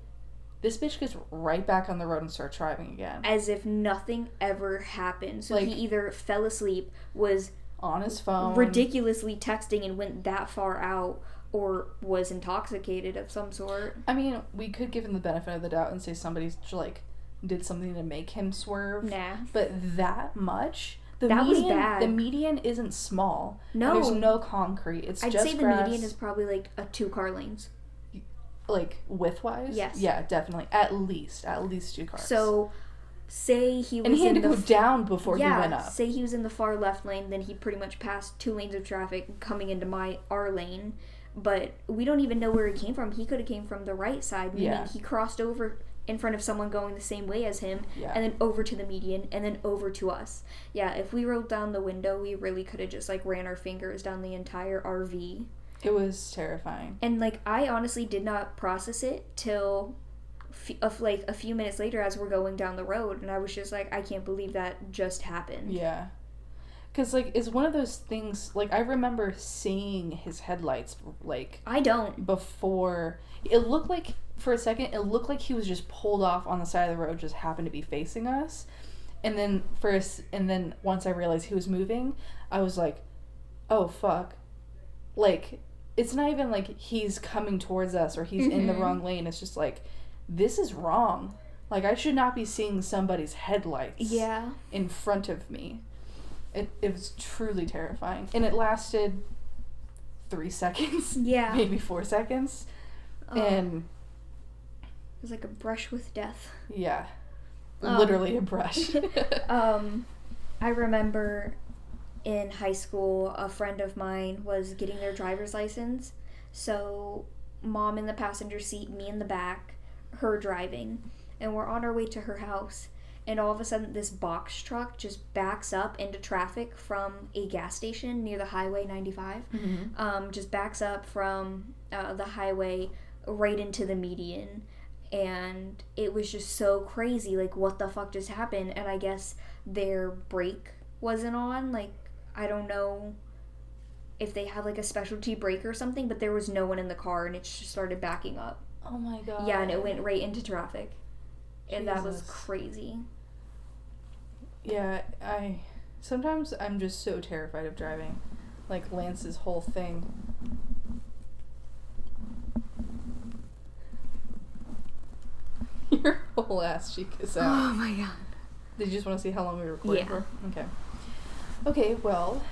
[SPEAKER 2] This bitch gets right back on the road and starts driving again.
[SPEAKER 1] As if nothing ever happened. So he either fell asleep, was...
[SPEAKER 2] on his phone,
[SPEAKER 1] ridiculously texting and went that far out, or was intoxicated of some sort.
[SPEAKER 2] I mean, we could give him the benefit of the doubt and say somebody, like, did something to make him swerve.
[SPEAKER 1] Nah.
[SPEAKER 2] But that much?
[SPEAKER 1] That was bad.
[SPEAKER 2] The median isn't small.
[SPEAKER 1] No.
[SPEAKER 2] There's no concrete. It's just grass.
[SPEAKER 1] I'd say the median is probably, like, 2 car lanes.
[SPEAKER 2] Like, width-wise?
[SPEAKER 1] Yes.
[SPEAKER 2] Yeah, definitely. At least 2 cars.
[SPEAKER 1] So... say he was
[SPEAKER 2] and he had
[SPEAKER 1] in
[SPEAKER 2] to
[SPEAKER 1] the
[SPEAKER 2] go down before he went
[SPEAKER 1] yeah,
[SPEAKER 2] up.
[SPEAKER 1] say he was in the far left lane, then he pretty much passed 2 lanes of traffic coming into our lane, but we don't even know where he came from. He could have came from the right side, meaning he crossed over in front of someone going the same way as him, and then over to the median, and then over to us. Yeah, if we rolled down the window, we really could have just, like, ran our fingers down the entire RV.
[SPEAKER 2] It was terrifying.
[SPEAKER 1] And, like, I honestly did not process it till a few minutes later as we're going down the road, and I was just like, I can't believe that just happened.
[SPEAKER 2] Yeah. Because, like, it's one of those things, like, I remember seeing his headlights, like...
[SPEAKER 1] I don't.
[SPEAKER 2] Before... It looked like, for a second, it looked like he was just pulled off on the side of the road, just happened to be facing us. And then, once I realized he was moving, I was like, oh, fuck. Like, it's not even like he's coming towards us or he's in the wrong lane. It's just like, this is wrong. Like, I should not be seeing somebody's headlights in front of me. It was truly terrifying. And it lasted 3 seconds. Yeah. Maybe 4 seconds. And...
[SPEAKER 1] it was like a brush with death.
[SPEAKER 2] Yeah. Literally a brush.
[SPEAKER 1] I remember in high school, a friend of mine was getting their driver's license. So, mom in the passenger seat, me in the back, her driving. And we're on our way to her house. And all of a sudden, this box truck just backs up into traffic from a gas station near the Highway 95. Just backs up from the highway right into the median. And it was just so crazy. Like, what the fuck just happened? And I guess their brake wasn't on. Like, I don't know if they had, like, a specialty brake or something, but there was no one in the car, and it just started backing up.
[SPEAKER 2] Oh, my God.
[SPEAKER 1] Yeah, and it went right into traffic. And that was crazy.
[SPEAKER 2] Yeah, sometimes I'm just so terrified of driving. Like Lance's whole thing. Your whole ass cheek is out.
[SPEAKER 1] Oh my god.
[SPEAKER 2] Did you just want to see how long we were recording for? Okay. Okay, well,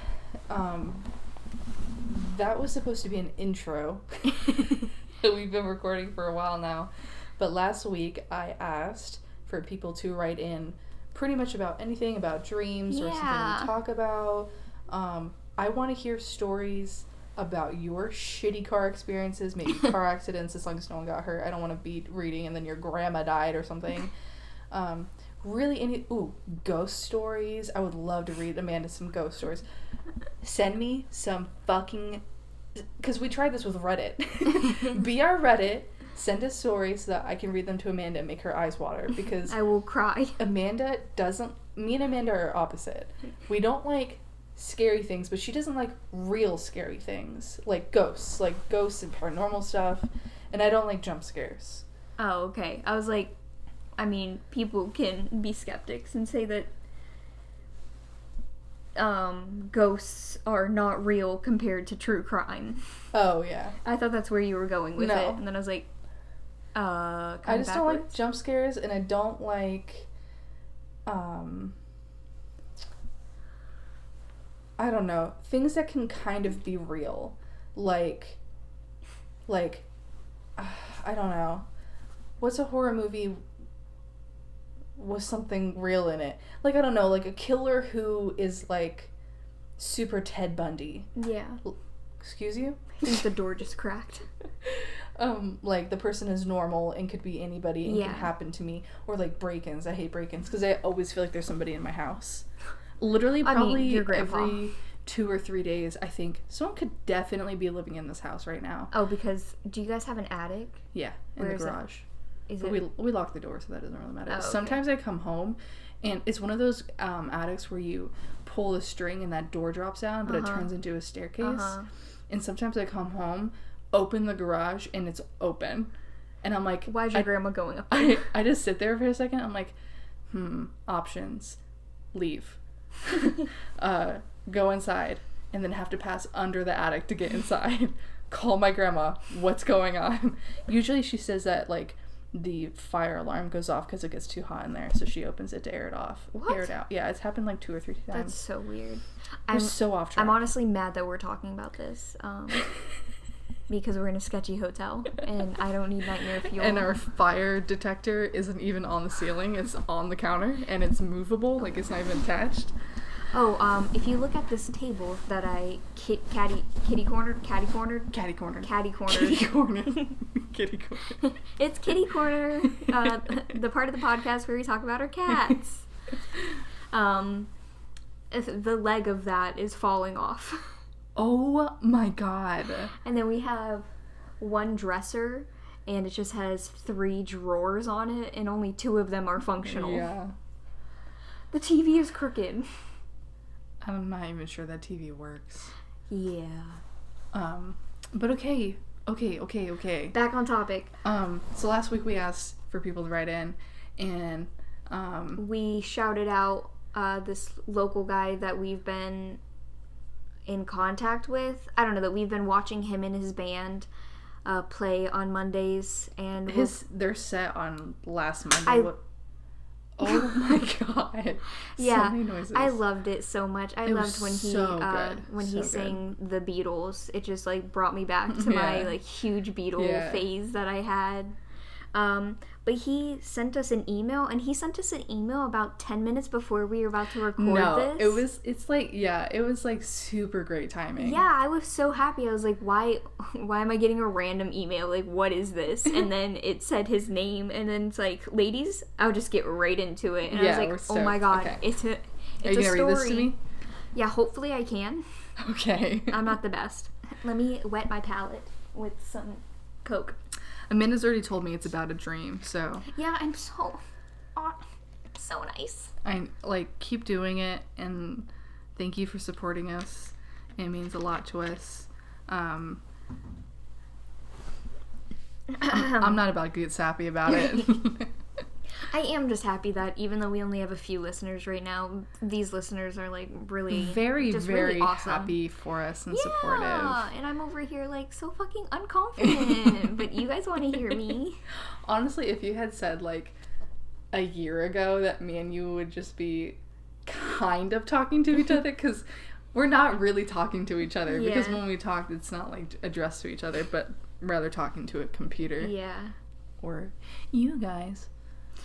[SPEAKER 2] that was supposed to be an intro. We've been recording for a while now. But last week I asked for people to write in pretty much about anything about dreams or something we talk about. I want to hear stories about your shitty car experiences, maybe car accidents, as long as no one got hurt. I don't want to be reading and then your grandma died or something. Really ghost stories. I would love to read Amanda some ghost stories. Send me some fucking... Because we tried this with Reddit. Be our Reddit. Send us stories so that I can read them to Amanda and make her eyes water, because
[SPEAKER 1] I will cry.
[SPEAKER 2] Amanda doesn't... Me and Amanda are opposite. We don't like scary things, but she doesn't like real scary things. Like ghosts and paranormal stuff. And I don't like jump scares.
[SPEAKER 1] Oh, okay. I was like, I mean, people can be skeptics and say that ghosts are not real compared to true crime.
[SPEAKER 2] Oh, yeah.
[SPEAKER 1] I thought that's where you were going with it. And then I was like,
[SPEAKER 2] I just don't like jump scares, and I don't like, I don't know, things that can kind of be real. Like, I don't know. What's a horror movie with something real in it? Like, I don't know, like a killer who is, like, super Ted Bundy.
[SPEAKER 1] Yeah.
[SPEAKER 2] Excuse you?
[SPEAKER 1] I think the door just cracked.
[SPEAKER 2] Like, the person is normal and could be anybody and can happen to me. Or, like, break-ins. I hate break-ins because I always feel like there's somebody in my house. Literally, probably every 2 or 3 days, I think someone could definitely be living in this house right now.
[SPEAKER 1] Oh, because do you guys have an attic?
[SPEAKER 2] Yeah, in the garage.
[SPEAKER 1] Is
[SPEAKER 2] it? We lock the door, so that doesn't really matter. Oh, okay. Sometimes I come home, and it's one of those attics where you pull the string and that door drops down, but it turns into a staircase. And sometimes I come home, open the garage, and it's open. And I'm like...
[SPEAKER 1] Why's your grandma going up there?
[SPEAKER 2] I just sit there for a second. I'm like, options. Leave. Go inside. And then have to pass under the attic to get inside. Call my grandma. What's going on? Usually she says that, like, the fire alarm goes off because it gets too hot in there. So she opens it to air it off.
[SPEAKER 1] What?
[SPEAKER 2] Air it out. Yeah, it's happened like 2 or 3 times.
[SPEAKER 1] That's so weird.
[SPEAKER 2] I'm so off track.
[SPEAKER 1] I'm honestly mad that we're talking about this. because we're in a sketchy hotel and I don't need nightmare fuel.
[SPEAKER 2] And our fire detector isn't even on the ceiling, it's on the counter, and it's movable, like it's not even attached.
[SPEAKER 1] Oh, if you look at this table that I catty cornered.
[SPEAKER 2] Kitty corner.
[SPEAKER 1] It's kitty corner, the part of the podcast where we talk about our cats. The leg of that is falling off.
[SPEAKER 2] Oh my god.
[SPEAKER 1] And then we have one dresser, and it just has 3 drawers on it, and only 2 of them are functional.
[SPEAKER 2] Yeah.
[SPEAKER 1] The TV is crooked.
[SPEAKER 2] I'm not even sure that TV works.
[SPEAKER 1] Yeah.
[SPEAKER 2] But okay.
[SPEAKER 1] Back on topic.
[SPEAKER 2] So last week we asked for people to write in, and
[SPEAKER 1] we shouted out this local guy that we've been in contact with. I don't know, that we've been watching him and his band play on Mondays, and
[SPEAKER 2] they're set on last Monday. Oh my god.
[SPEAKER 1] Yeah.
[SPEAKER 2] So many noises.
[SPEAKER 1] I loved it so much. I loved when he
[SPEAKER 2] so
[SPEAKER 1] sang the Beatles. It just like brought me back to my like huge Beatle phase that I had. But he sent us an email, and he sent us an email about 10 minutes before we were about to record this.
[SPEAKER 2] It was like super great timing.
[SPEAKER 1] Yeah, I was so happy. I was like, why am I getting a random email? Like, what is this? And then it said his name, and then it's like, ladies, I'll just get right into it. And I was like, oh my god,
[SPEAKER 2] okay.
[SPEAKER 1] it's a
[SPEAKER 2] Are you gonna
[SPEAKER 1] story.
[SPEAKER 2] read this to me?
[SPEAKER 1] Yeah, hopefully I can.
[SPEAKER 2] Okay.
[SPEAKER 1] I'm not the best. Let me wet my palate with some Coke.
[SPEAKER 2] Amanda's already told me it's about a dream, so...
[SPEAKER 1] Yeah, I'm so nice.
[SPEAKER 2] I, keep doing it, and thank you for supporting us. It means a lot to us. I'm not about to get sappy about it.
[SPEAKER 1] I am just happy that even though we only have a few listeners right now, these listeners are like really
[SPEAKER 2] very
[SPEAKER 1] really awesome.
[SPEAKER 2] Happy for us and supportive.
[SPEAKER 1] Yeah, and I'm over here like so fucking unconfident, but you guys want to hear me.
[SPEAKER 2] Honestly, if you had said like a year ago that me and you would just be kind of talking to each other, because we're not really talking to each other, because when we talk, it's not like addressed to each other, but rather talking to a computer.
[SPEAKER 1] Yeah.
[SPEAKER 2] Or you guys.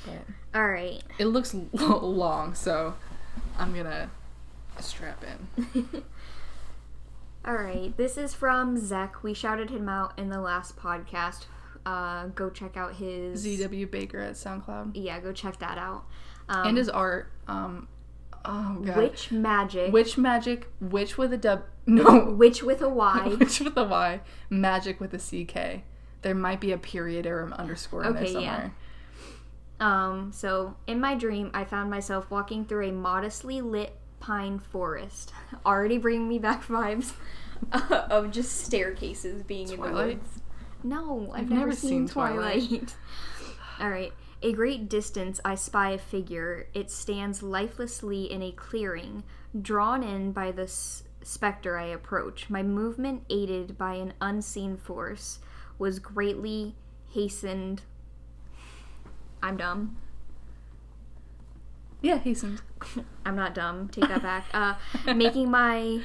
[SPEAKER 2] But
[SPEAKER 1] all right.
[SPEAKER 2] It looks long, so I'm gonna strap in.
[SPEAKER 1] All right. This is from Zek. We shouted him out in the last podcast. Go check out his
[SPEAKER 2] ZW Baker at SoundCloud.
[SPEAKER 1] Yeah, go check that out.
[SPEAKER 2] And his art. Oh god.
[SPEAKER 1] Witch Magic.
[SPEAKER 2] Witch with a W. No.
[SPEAKER 1] Witch with a Y.
[SPEAKER 2] Witch with a Y. Magic with a CK. There might be a period or an underscore in there somewhere.
[SPEAKER 1] Yeah. So in my dream, I found myself walking through a modestly lit pine forest. Already bringing me back vibes of just staircases being
[SPEAKER 2] Twilight?
[SPEAKER 1] in the woods. No, I've never seen Twilight. All right. A great distance, I spy a figure. It stands lifelessly in a clearing, drawn in by the specter I approach. My movement, aided by an unseen force, was greatly hastened. I'm dumb.
[SPEAKER 2] Yeah, hastened.
[SPEAKER 1] I'm not dumb. Take that back. Making my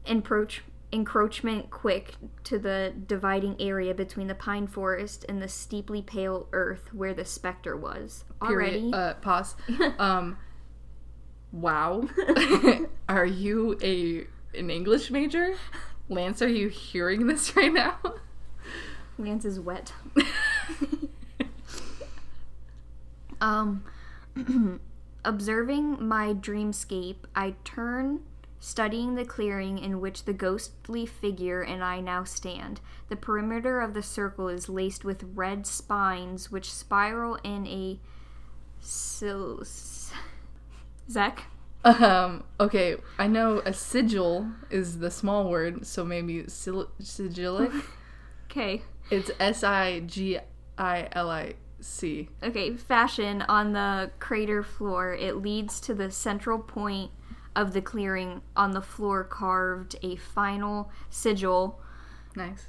[SPEAKER 1] encroachment quick to the dividing area between the pine forest and the steeply pale earth where the specter was. Already.
[SPEAKER 2] Pause. Wow. Are you an English major? Lance, are you hearing this right now?
[SPEAKER 1] Lance is wet. Observing my dreamscape, I turn, studying the clearing in which the ghostly figure and I now stand. The perimeter of the circle is laced with red spines which spiral in a Zach?
[SPEAKER 2] Okay, I know a sigil is the small word, so maybe sigillic?
[SPEAKER 1] Okay.
[SPEAKER 2] It's Sigilic.
[SPEAKER 1] Okay, fashion on the crater floor. It leads to the central point of the clearing. On the floor carved a final sigil.
[SPEAKER 2] Nice.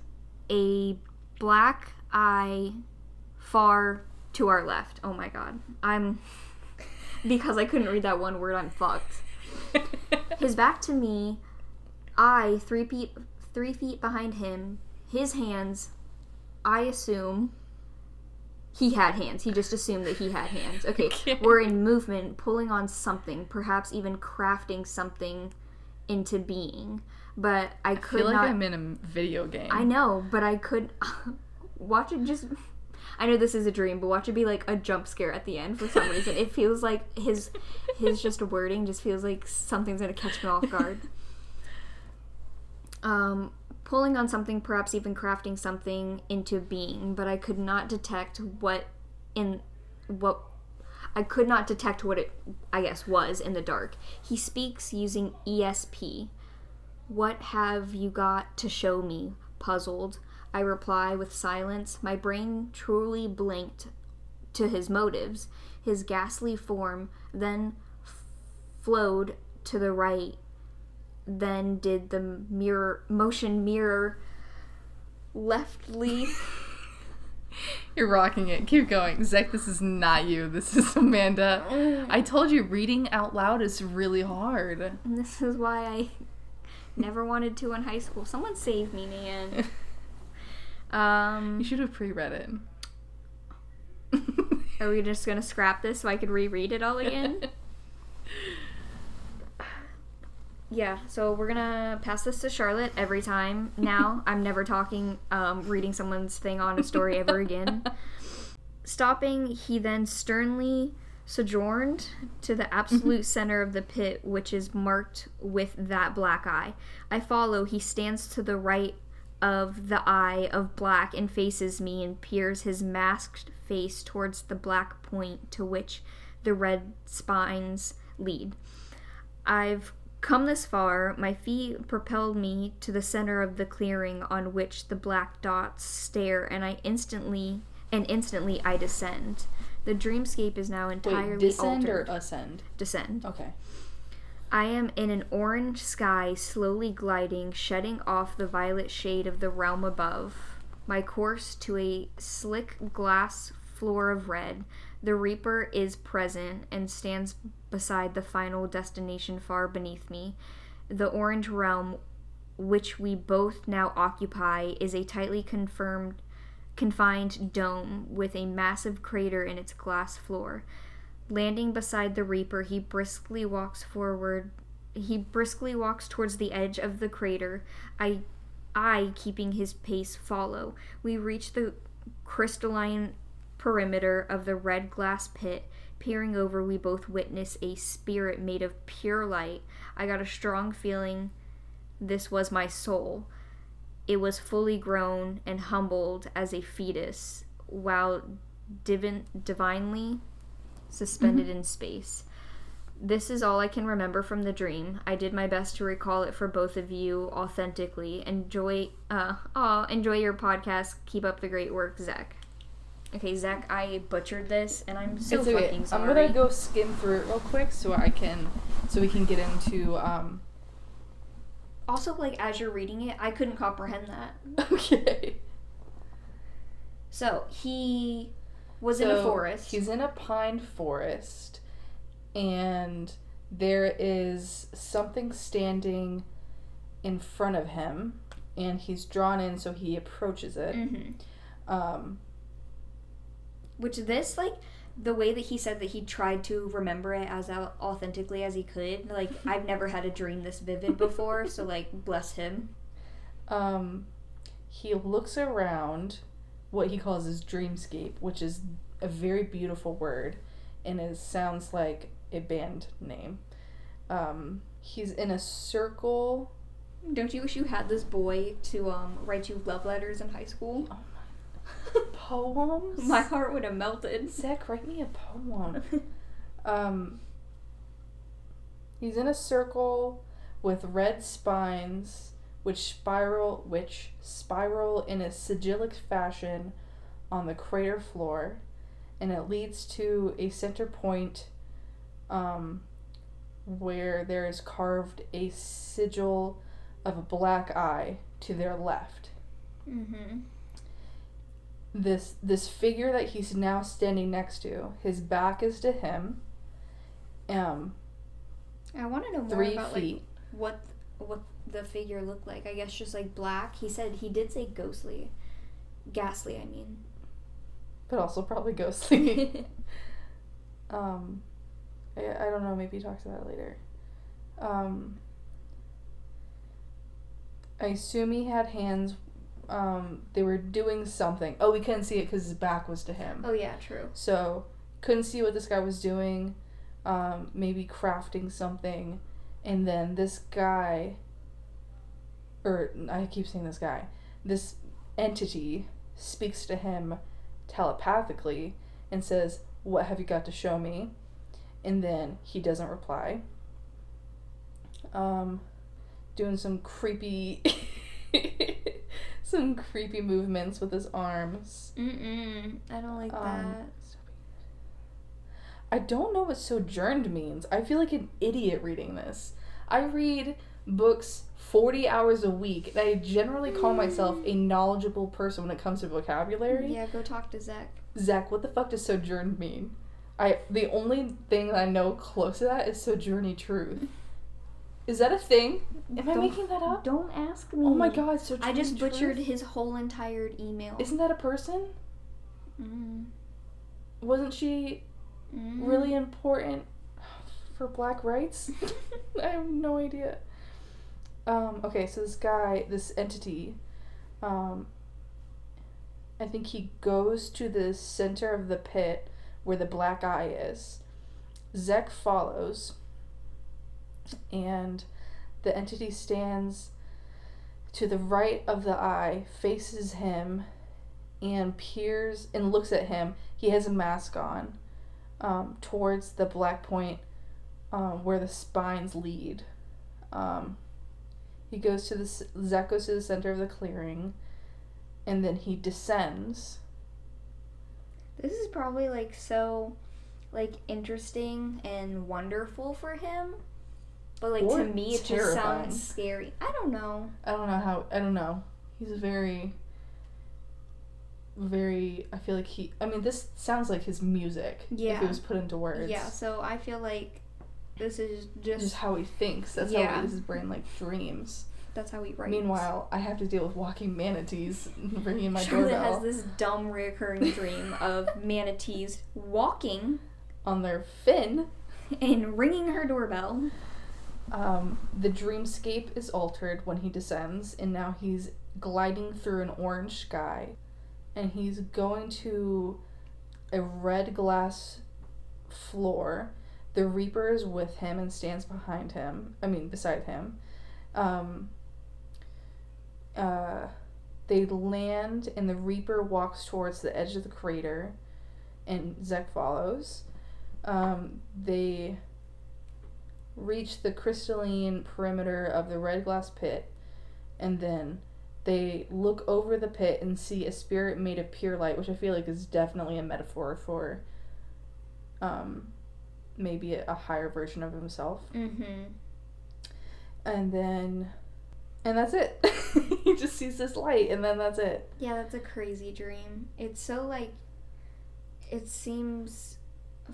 [SPEAKER 1] A black eye far to our left. Oh my god. Because I couldn't read that one word, I'm fucked. His back to me, I 3 feet behind him, his hands, I assume he had hands. He just assumed that he had hands. Okay, were in movement, pulling on something, perhaps even crafting something into being. But I could not...
[SPEAKER 2] I feel like I'm in a video game.
[SPEAKER 1] I know, but I could... watch it just... I know this is a dream, but watch it be like a jump scare at the end for some reason. It feels like his just wording just feels like something's gonna catch me off guard. Pulling on something, perhaps even crafting something into being, but I could not detect what it, I guess, was in the dark. He speaks using ESP. What have you got to show me? Puzzled. I reply with silence. My brain truly blinked to his motives. His ghastly form then flowed to the right. Then did the motion mirror leftly.
[SPEAKER 2] You're rocking it. Keep going. Zach, this is not you. This is Amanda. I told you reading out loud is really hard.
[SPEAKER 1] And this is why I never wanted to in high school. Someone save me, man.
[SPEAKER 2] You should have pre-read it.
[SPEAKER 1] Are we just gonna scrap this so I could reread it all again? Yeah, so we're gonna pass this to Charlotte every time now. I'm never reading someone's thing on a story ever again. Stopping, he then sternly sojourned to the absolute center of the pit, which is marked with that black eye. I follow. He stands to the right of the eye of black and faces me and peers his masked face towards the black point to which the red spines lead. I've come this far. My feet propelled me to the center of the clearing on which the black dots stare, and instantly I descend. The dreamscape is now entirely altered.
[SPEAKER 2] Descend or ascend?
[SPEAKER 1] Descend.
[SPEAKER 2] Okay.
[SPEAKER 1] I am in an orange sky, slowly gliding, shedding off the violet shade of the realm above. My course to a slick glass floor of red. The Reaper is present and stands beside the final destination far beneath me. The orange realm, which we both now occupy, is a tightly confined dome with a massive crater in its glass floor. Landing beside the Reaper, he briskly walks towards the edge of the crater. I, keeping his pace, follow. We reach the crystalline perimeter of the red glass pit. Peering over, we both witness a spirit made of pure light. I got a strong feeling this was my soul. It was fully grown and humbled as a fetus, while divinely suspended in space. This is all I can remember from the dream. I did my best to recall it for both of you authentically. Enjoy your podcast. Keep up the great work, Zach. Okay, Zach, I butchered this, and I'm so fucking sorry.
[SPEAKER 2] I'm gonna go skim through it real quick so we can get into.
[SPEAKER 1] Also, like, as you're reading it, I couldn't comprehend that.
[SPEAKER 2] Okay.
[SPEAKER 1] So he was in a forest.
[SPEAKER 2] He's in a pine forest, and there is something standing in front of him, and he's drawn in, so he approaches it.
[SPEAKER 1] Mm-hmm. Which this, like, the way that he said that he tried to remember it as authentically as he could, like, I've never had a dream this vivid before, so, like, bless him.
[SPEAKER 2] He looks around what he calls his dreamscape, which is a very beautiful word, and it sounds like a band name. He's in a circle.
[SPEAKER 1] Don't you wish you had this boy to write you love letters in high school?
[SPEAKER 2] Oh my. Poems?
[SPEAKER 1] My heart would have melted.
[SPEAKER 2] Zach, write me a poem. He's in a circle with red spines which spiral in a sigillic fashion on the crater floor, and it leads to a center point where there is carved a sigil of a black eye to their left.
[SPEAKER 1] Mm-hmm.
[SPEAKER 2] This figure that he's now standing next to, his back is to him.
[SPEAKER 1] I want to know more
[SPEAKER 2] 3
[SPEAKER 1] about
[SPEAKER 2] feet.
[SPEAKER 1] like what the figure looked like. I guess just like black. He did say ghastly, I mean.
[SPEAKER 2] But also probably ghostly. I don't know, maybe he talks about it later. I assume he had hands. They were doing something. Oh, we couldn't see it because his back was to him.
[SPEAKER 1] Oh, yeah, true.
[SPEAKER 2] So, couldn't see what this guy was doing. Maybe crafting something. And then this guy, or I keep saying this guy, this entity speaks to him telepathically and says, "What have you got to show me?" And then he doesn't reply. Doing some creepy movements with his arms.
[SPEAKER 1] I don't like that.
[SPEAKER 2] I don't know what sojourned means. I feel like an idiot reading this. I read books 40 hours a week, and I generally call myself a knowledgeable person when it comes to vocabulary.
[SPEAKER 1] Yeah, go talk to Zach.
[SPEAKER 2] Zach, what the fuck does sojourned mean? The only thing that I know close to that is sojourny truth. Is that a thing? Am I making that up?
[SPEAKER 1] Don't ask me.
[SPEAKER 2] Oh my god, sojourny
[SPEAKER 1] I just butchered
[SPEAKER 2] truth?
[SPEAKER 1] his whole entire email.
[SPEAKER 2] Isn't that a person? Wasn't she really important for black rights? I have no idea. Okay, so this entity, I think he goes to the center of the pit where the black eye is. Zek follows, and the entity stands to the right of the eye, faces him, and peers and looks at him. He has a mask on, towards the black point, where the spines lead. Zek goes to the center of the clearing, and then he descends.
[SPEAKER 1] This is probably so interesting and wonderful for him, but
[SPEAKER 2] or
[SPEAKER 1] to me it
[SPEAKER 2] terrifying.
[SPEAKER 1] Just sounds scary. I don't know.
[SPEAKER 2] I don't know. He's very, very, I feel like this sounds like his music.
[SPEAKER 1] Yeah.
[SPEAKER 2] If it was put into words.
[SPEAKER 1] Yeah, so I feel like this is just
[SPEAKER 2] how he thinks. That's how his brain dreams.
[SPEAKER 1] That's how he writes.
[SPEAKER 2] Meanwhile, I have to deal with walking manatees ringing my
[SPEAKER 1] Charlotte
[SPEAKER 2] doorbell.
[SPEAKER 1] has this dumb recurring dream of manatees walking
[SPEAKER 2] on their fin
[SPEAKER 1] and ringing her doorbell.
[SPEAKER 2] The dreamscape is altered when he descends, and now he's gliding through an orange sky, and he's going to a red glass floor. The Reaper is with him and stands beside him. They land, and the Reaper walks towards the edge of the crater, and Zek follows. They reach the crystalline perimeter of the red glass pit, and then they look over the pit and see a spirit made of pure light, which I feel like is definitely a metaphor for maybe a higher version of himself. And that's it. He just sees this light, and then that's it.
[SPEAKER 1] Yeah, that's a crazy dream. It's so it seems,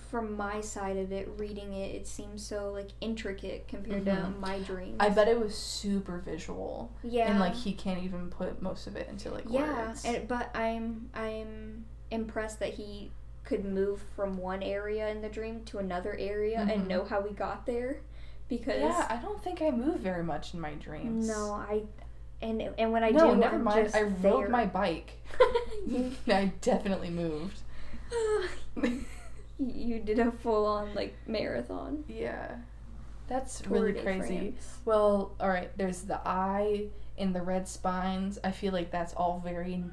[SPEAKER 1] from my side of it, reading it, it seems so intricate compared to my dreams.
[SPEAKER 2] I bet it was super visual.
[SPEAKER 1] Yeah.
[SPEAKER 2] And he can't even put most of it into words.
[SPEAKER 1] Yeah, but I'm impressed that he could move from one area in the dream to another area and know how we got there. Because
[SPEAKER 2] I don't think I move very much in my dreams.
[SPEAKER 1] No, and when I do,
[SPEAKER 2] never
[SPEAKER 1] I'm
[SPEAKER 2] mind.
[SPEAKER 1] just
[SPEAKER 2] I rode
[SPEAKER 1] there.
[SPEAKER 2] my bike. I definitely moved.
[SPEAKER 1] You did a full-on marathon.
[SPEAKER 2] Yeah, that's
[SPEAKER 1] Tour
[SPEAKER 2] really
[SPEAKER 1] de
[SPEAKER 2] crazy.
[SPEAKER 1] France.
[SPEAKER 2] Well, all right. There's the eye and the red spines. I feel like that's all very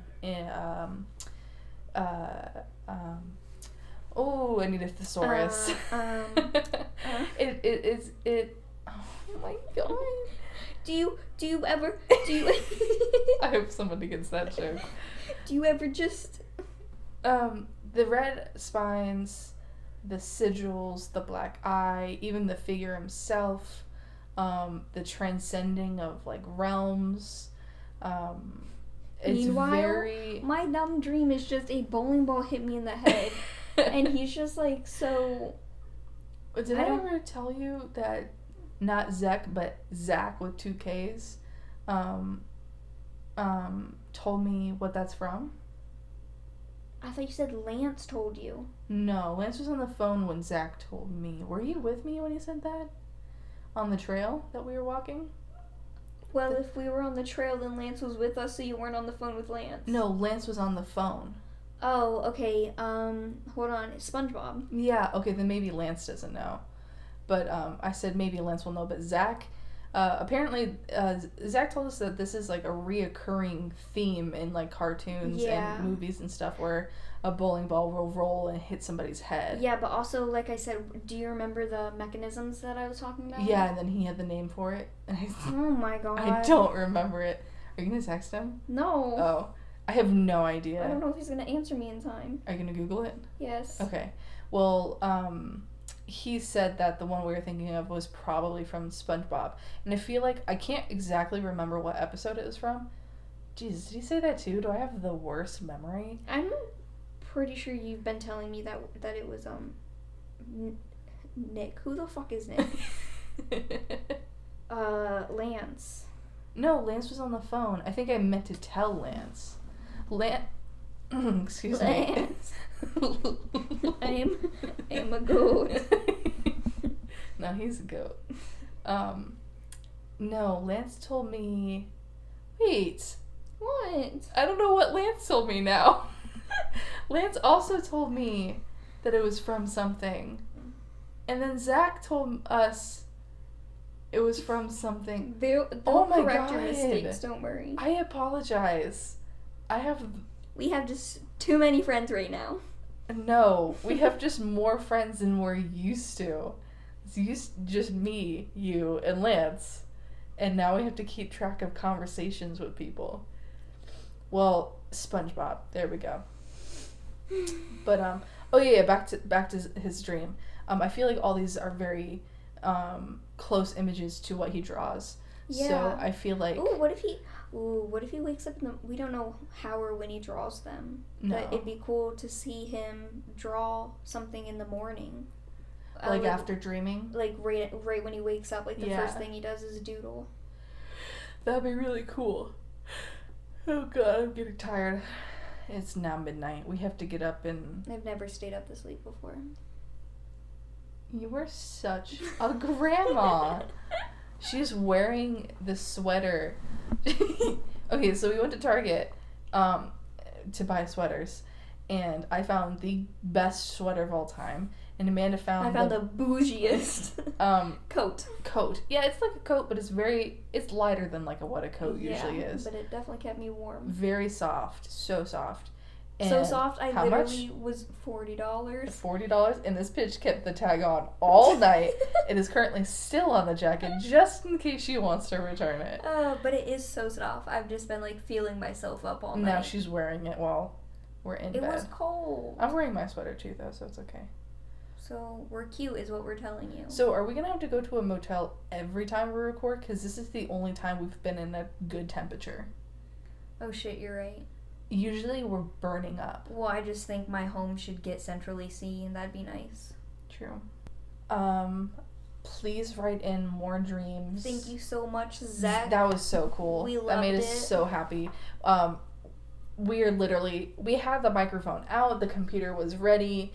[SPEAKER 2] Oh, I need a thesaurus. It. Oh my god.
[SPEAKER 1] Do you ever?
[SPEAKER 2] I hope somebody gets that joke.
[SPEAKER 1] Do you ever just?
[SPEAKER 2] The red spines, the sigils, the black eye, even the figure himself, the transcending of realms. It's
[SPEAKER 1] Meanwhile,
[SPEAKER 2] very.
[SPEAKER 1] My dumb dream is just a bowling ball hit me in the head. And he's just so...
[SPEAKER 2] Did I ever tell you that not Zek, but Zach with 2 Ks, told me what that's from.
[SPEAKER 1] I thought you said Lance told you.
[SPEAKER 2] No, Lance was on the phone when Zach told me. Were you with me when he said that? On the trail that we were walking?
[SPEAKER 1] Well, if we were on the trail, then Lance was with us, so you weren't on the phone with Lance.
[SPEAKER 2] No, Lance was on the phone.
[SPEAKER 1] Oh, okay. Hold on. SpongeBob.
[SPEAKER 2] Yeah, okay, then maybe Lance doesn't know. But I said maybe Lance will know, but Zach... apparently, Zach told us that this is like a reoccurring theme in like cartoons and movies and stuff where a bowling ball will roll and hit somebody's head.
[SPEAKER 1] Yeah, but also, like I said, do you remember the mechanisms that I was talking about?
[SPEAKER 2] Yeah, and then he had the name for it. And
[SPEAKER 1] oh my god.
[SPEAKER 2] I don't remember it. Are you going to text him?
[SPEAKER 1] No.
[SPEAKER 2] Oh. I have no idea.
[SPEAKER 1] I don't know if he's going to answer me in time.
[SPEAKER 2] Are you going to Google it?
[SPEAKER 1] Yes.
[SPEAKER 2] Okay. Well, he said that the one we were thinking of was probably from SpongeBob. And I feel like I can't exactly remember what episode it was from. Jesus, did he say that too? Do I have the worst memory?
[SPEAKER 1] I'm pretty sure you've been telling me that it was Nick. Who the fuck is Nick? Lance.
[SPEAKER 2] No, Lance was on the phone. I think I meant to tell Lance. Excuse
[SPEAKER 1] Lance. I'm a goat.
[SPEAKER 2] No, he's a goat. No, Lance told me... Wait.
[SPEAKER 1] What?
[SPEAKER 2] I don't know what Lance told me now. Lance also told me that it was from something. And then Zach told us it was from something.
[SPEAKER 1] They'll correct your mistakes, don't worry.
[SPEAKER 2] I apologize.
[SPEAKER 1] We have just too many friends right now.
[SPEAKER 2] No, we have just more friends than we're used to. It's just me, you, and Lance. And now we have to keep track of conversations with people. Well, SpongeBob. There we go. But oh yeah, back to his dream. I feel like all these are very close images to what he draws. Yeah. So I feel like
[SPEAKER 1] what if he wakes up we don't know how or when he draws them.
[SPEAKER 2] No.
[SPEAKER 1] But it'd be cool to see him draw something in the morning.
[SPEAKER 2] Like after dreaming?
[SPEAKER 1] Like right when he wakes up, like the first thing he does is doodle.
[SPEAKER 2] That'd be really cool. Oh god, I'm getting tired. It's now midnight. We have to get up and...
[SPEAKER 1] I've never stayed up this late before.
[SPEAKER 2] You were such a grandma. She's wearing the sweater. Okay, so we went to Target to buy sweaters. And I found the best sweater of all time. And Amanda found
[SPEAKER 1] the bougiest coat.
[SPEAKER 2] Yeah, it's like a coat, but it's lighter than like what a coat usually is.
[SPEAKER 1] But it definitely kept me warm.
[SPEAKER 2] Very soft, so soft. And
[SPEAKER 1] so soft, I literally was $40.
[SPEAKER 2] $40, and this bitch kept the tag on all night. It is currently still on the jacket, just in case she wants to return it.
[SPEAKER 1] But it is so soft. I've just been like feeling myself up all night.
[SPEAKER 2] Now she's wearing it while we're in bed.
[SPEAKER 1] It was cold.
[SPEAKER 2] I'm wearing my sweater too, though, so it's okay.
[SPEAKER 1] So we're cute is what we're telling you.
[SPEAKER 2] So are we going to have to go to a motel every time we record? Because this is the only time we've been in a good temperature.
[SPEAKER 1] Oh shit, you're right.
[SPEAKER 2] Usually we're burning up.
[SPEAKER 1] Well, I just think my home should get central AC and that'd be nice.
[SPEAKER 2] True. Please write in more dreams.
[SPEAKER 1] Thank you so much, Zach.
[SPEAKER 2] That was so cool.
[SPEAKER 1] We loved
[SPEAKER 2] that made us
[SPEAKER 1] it.
[SPEAKER 2] so happy. We had the microphone out, the computer was ready.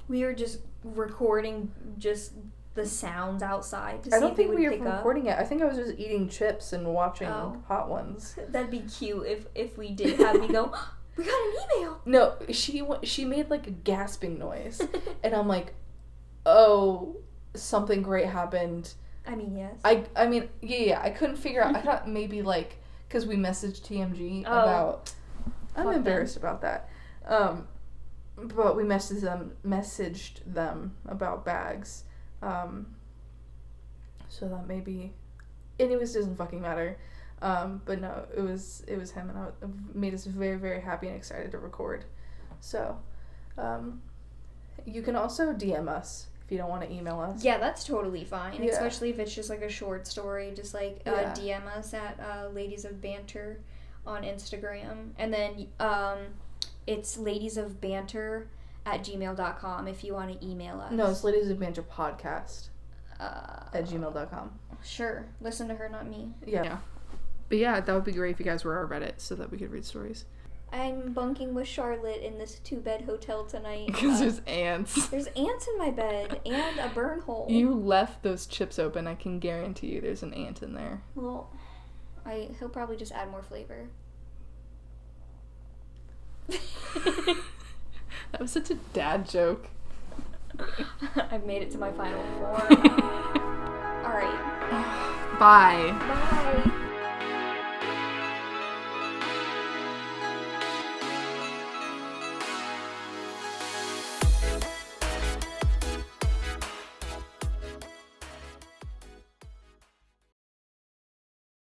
[SPEAKER 1] We were just recording just the sounds outside to see
[SPEAKER 2] I don't
[SPEAKER 1] if
[SPEAKER 2] think
[SPEAKER 1] we would
[SPEAKER 2] were
[SPEAKER 1] pick up.
[SPEAKER 2] recording it. I think I was just eating chips and watching Hot Ones.
[SPEAKER 1] That'd be cute if we did have me go, we got an email.
[SPEAKER 2] No, she made like a gasping noise. And I'm like, oh, something great happened.
[SPEAKER 1] I mean, yes.
[SPEAKER 2] I mean, yeah, I couldn't figure out. I thought maybe like, because we messaged TMG about... I'm embarrassed about that. But we messaged them about bags. So that maybe, anyways, doesn't fucking matter. But no, it was him, and it made us very, very happy and excited to record. So, you can also DM us if you don't want to email us.
[SPEAKER 1] Yeah, that's totally fine.
[SPEAKER 2] Yeah.
[SPEAKER 1] Especially if it's just like a short story. Just like DM us at Ladies of Banter on Instagram, and then it's ladiesofbanter@gmail.com if you want to email us.
[SPEAKER 2] No, it's Ladies of Banter Podcast. at gmail.com.
[SPEAKER 1] Sure. Listen to her, not me.
[SPEAKER 2] Yeah. But yeah, that would be great if you guys were our Reddit so that we could read stories.
[SPEAKER 1] I'm bunking with Charlotte in this 2-bed hotel tonight.
[SPEAKER 2] Because there's ants.
[SPEAKER 1] There's ants in my bed and a burn hole.
[SPEAKER 2] You left those chips open. I can guarantee you there's an ant in there.
[SPEAKER 1] Well, he'll probably just add more flavor.
[SPEAKER 2] That was such a dad joke.
[SPEAKER 1] I've made it to my final form. Alright.
[SPEAKER 2] Bye.
[SPEAKER 1] Bye.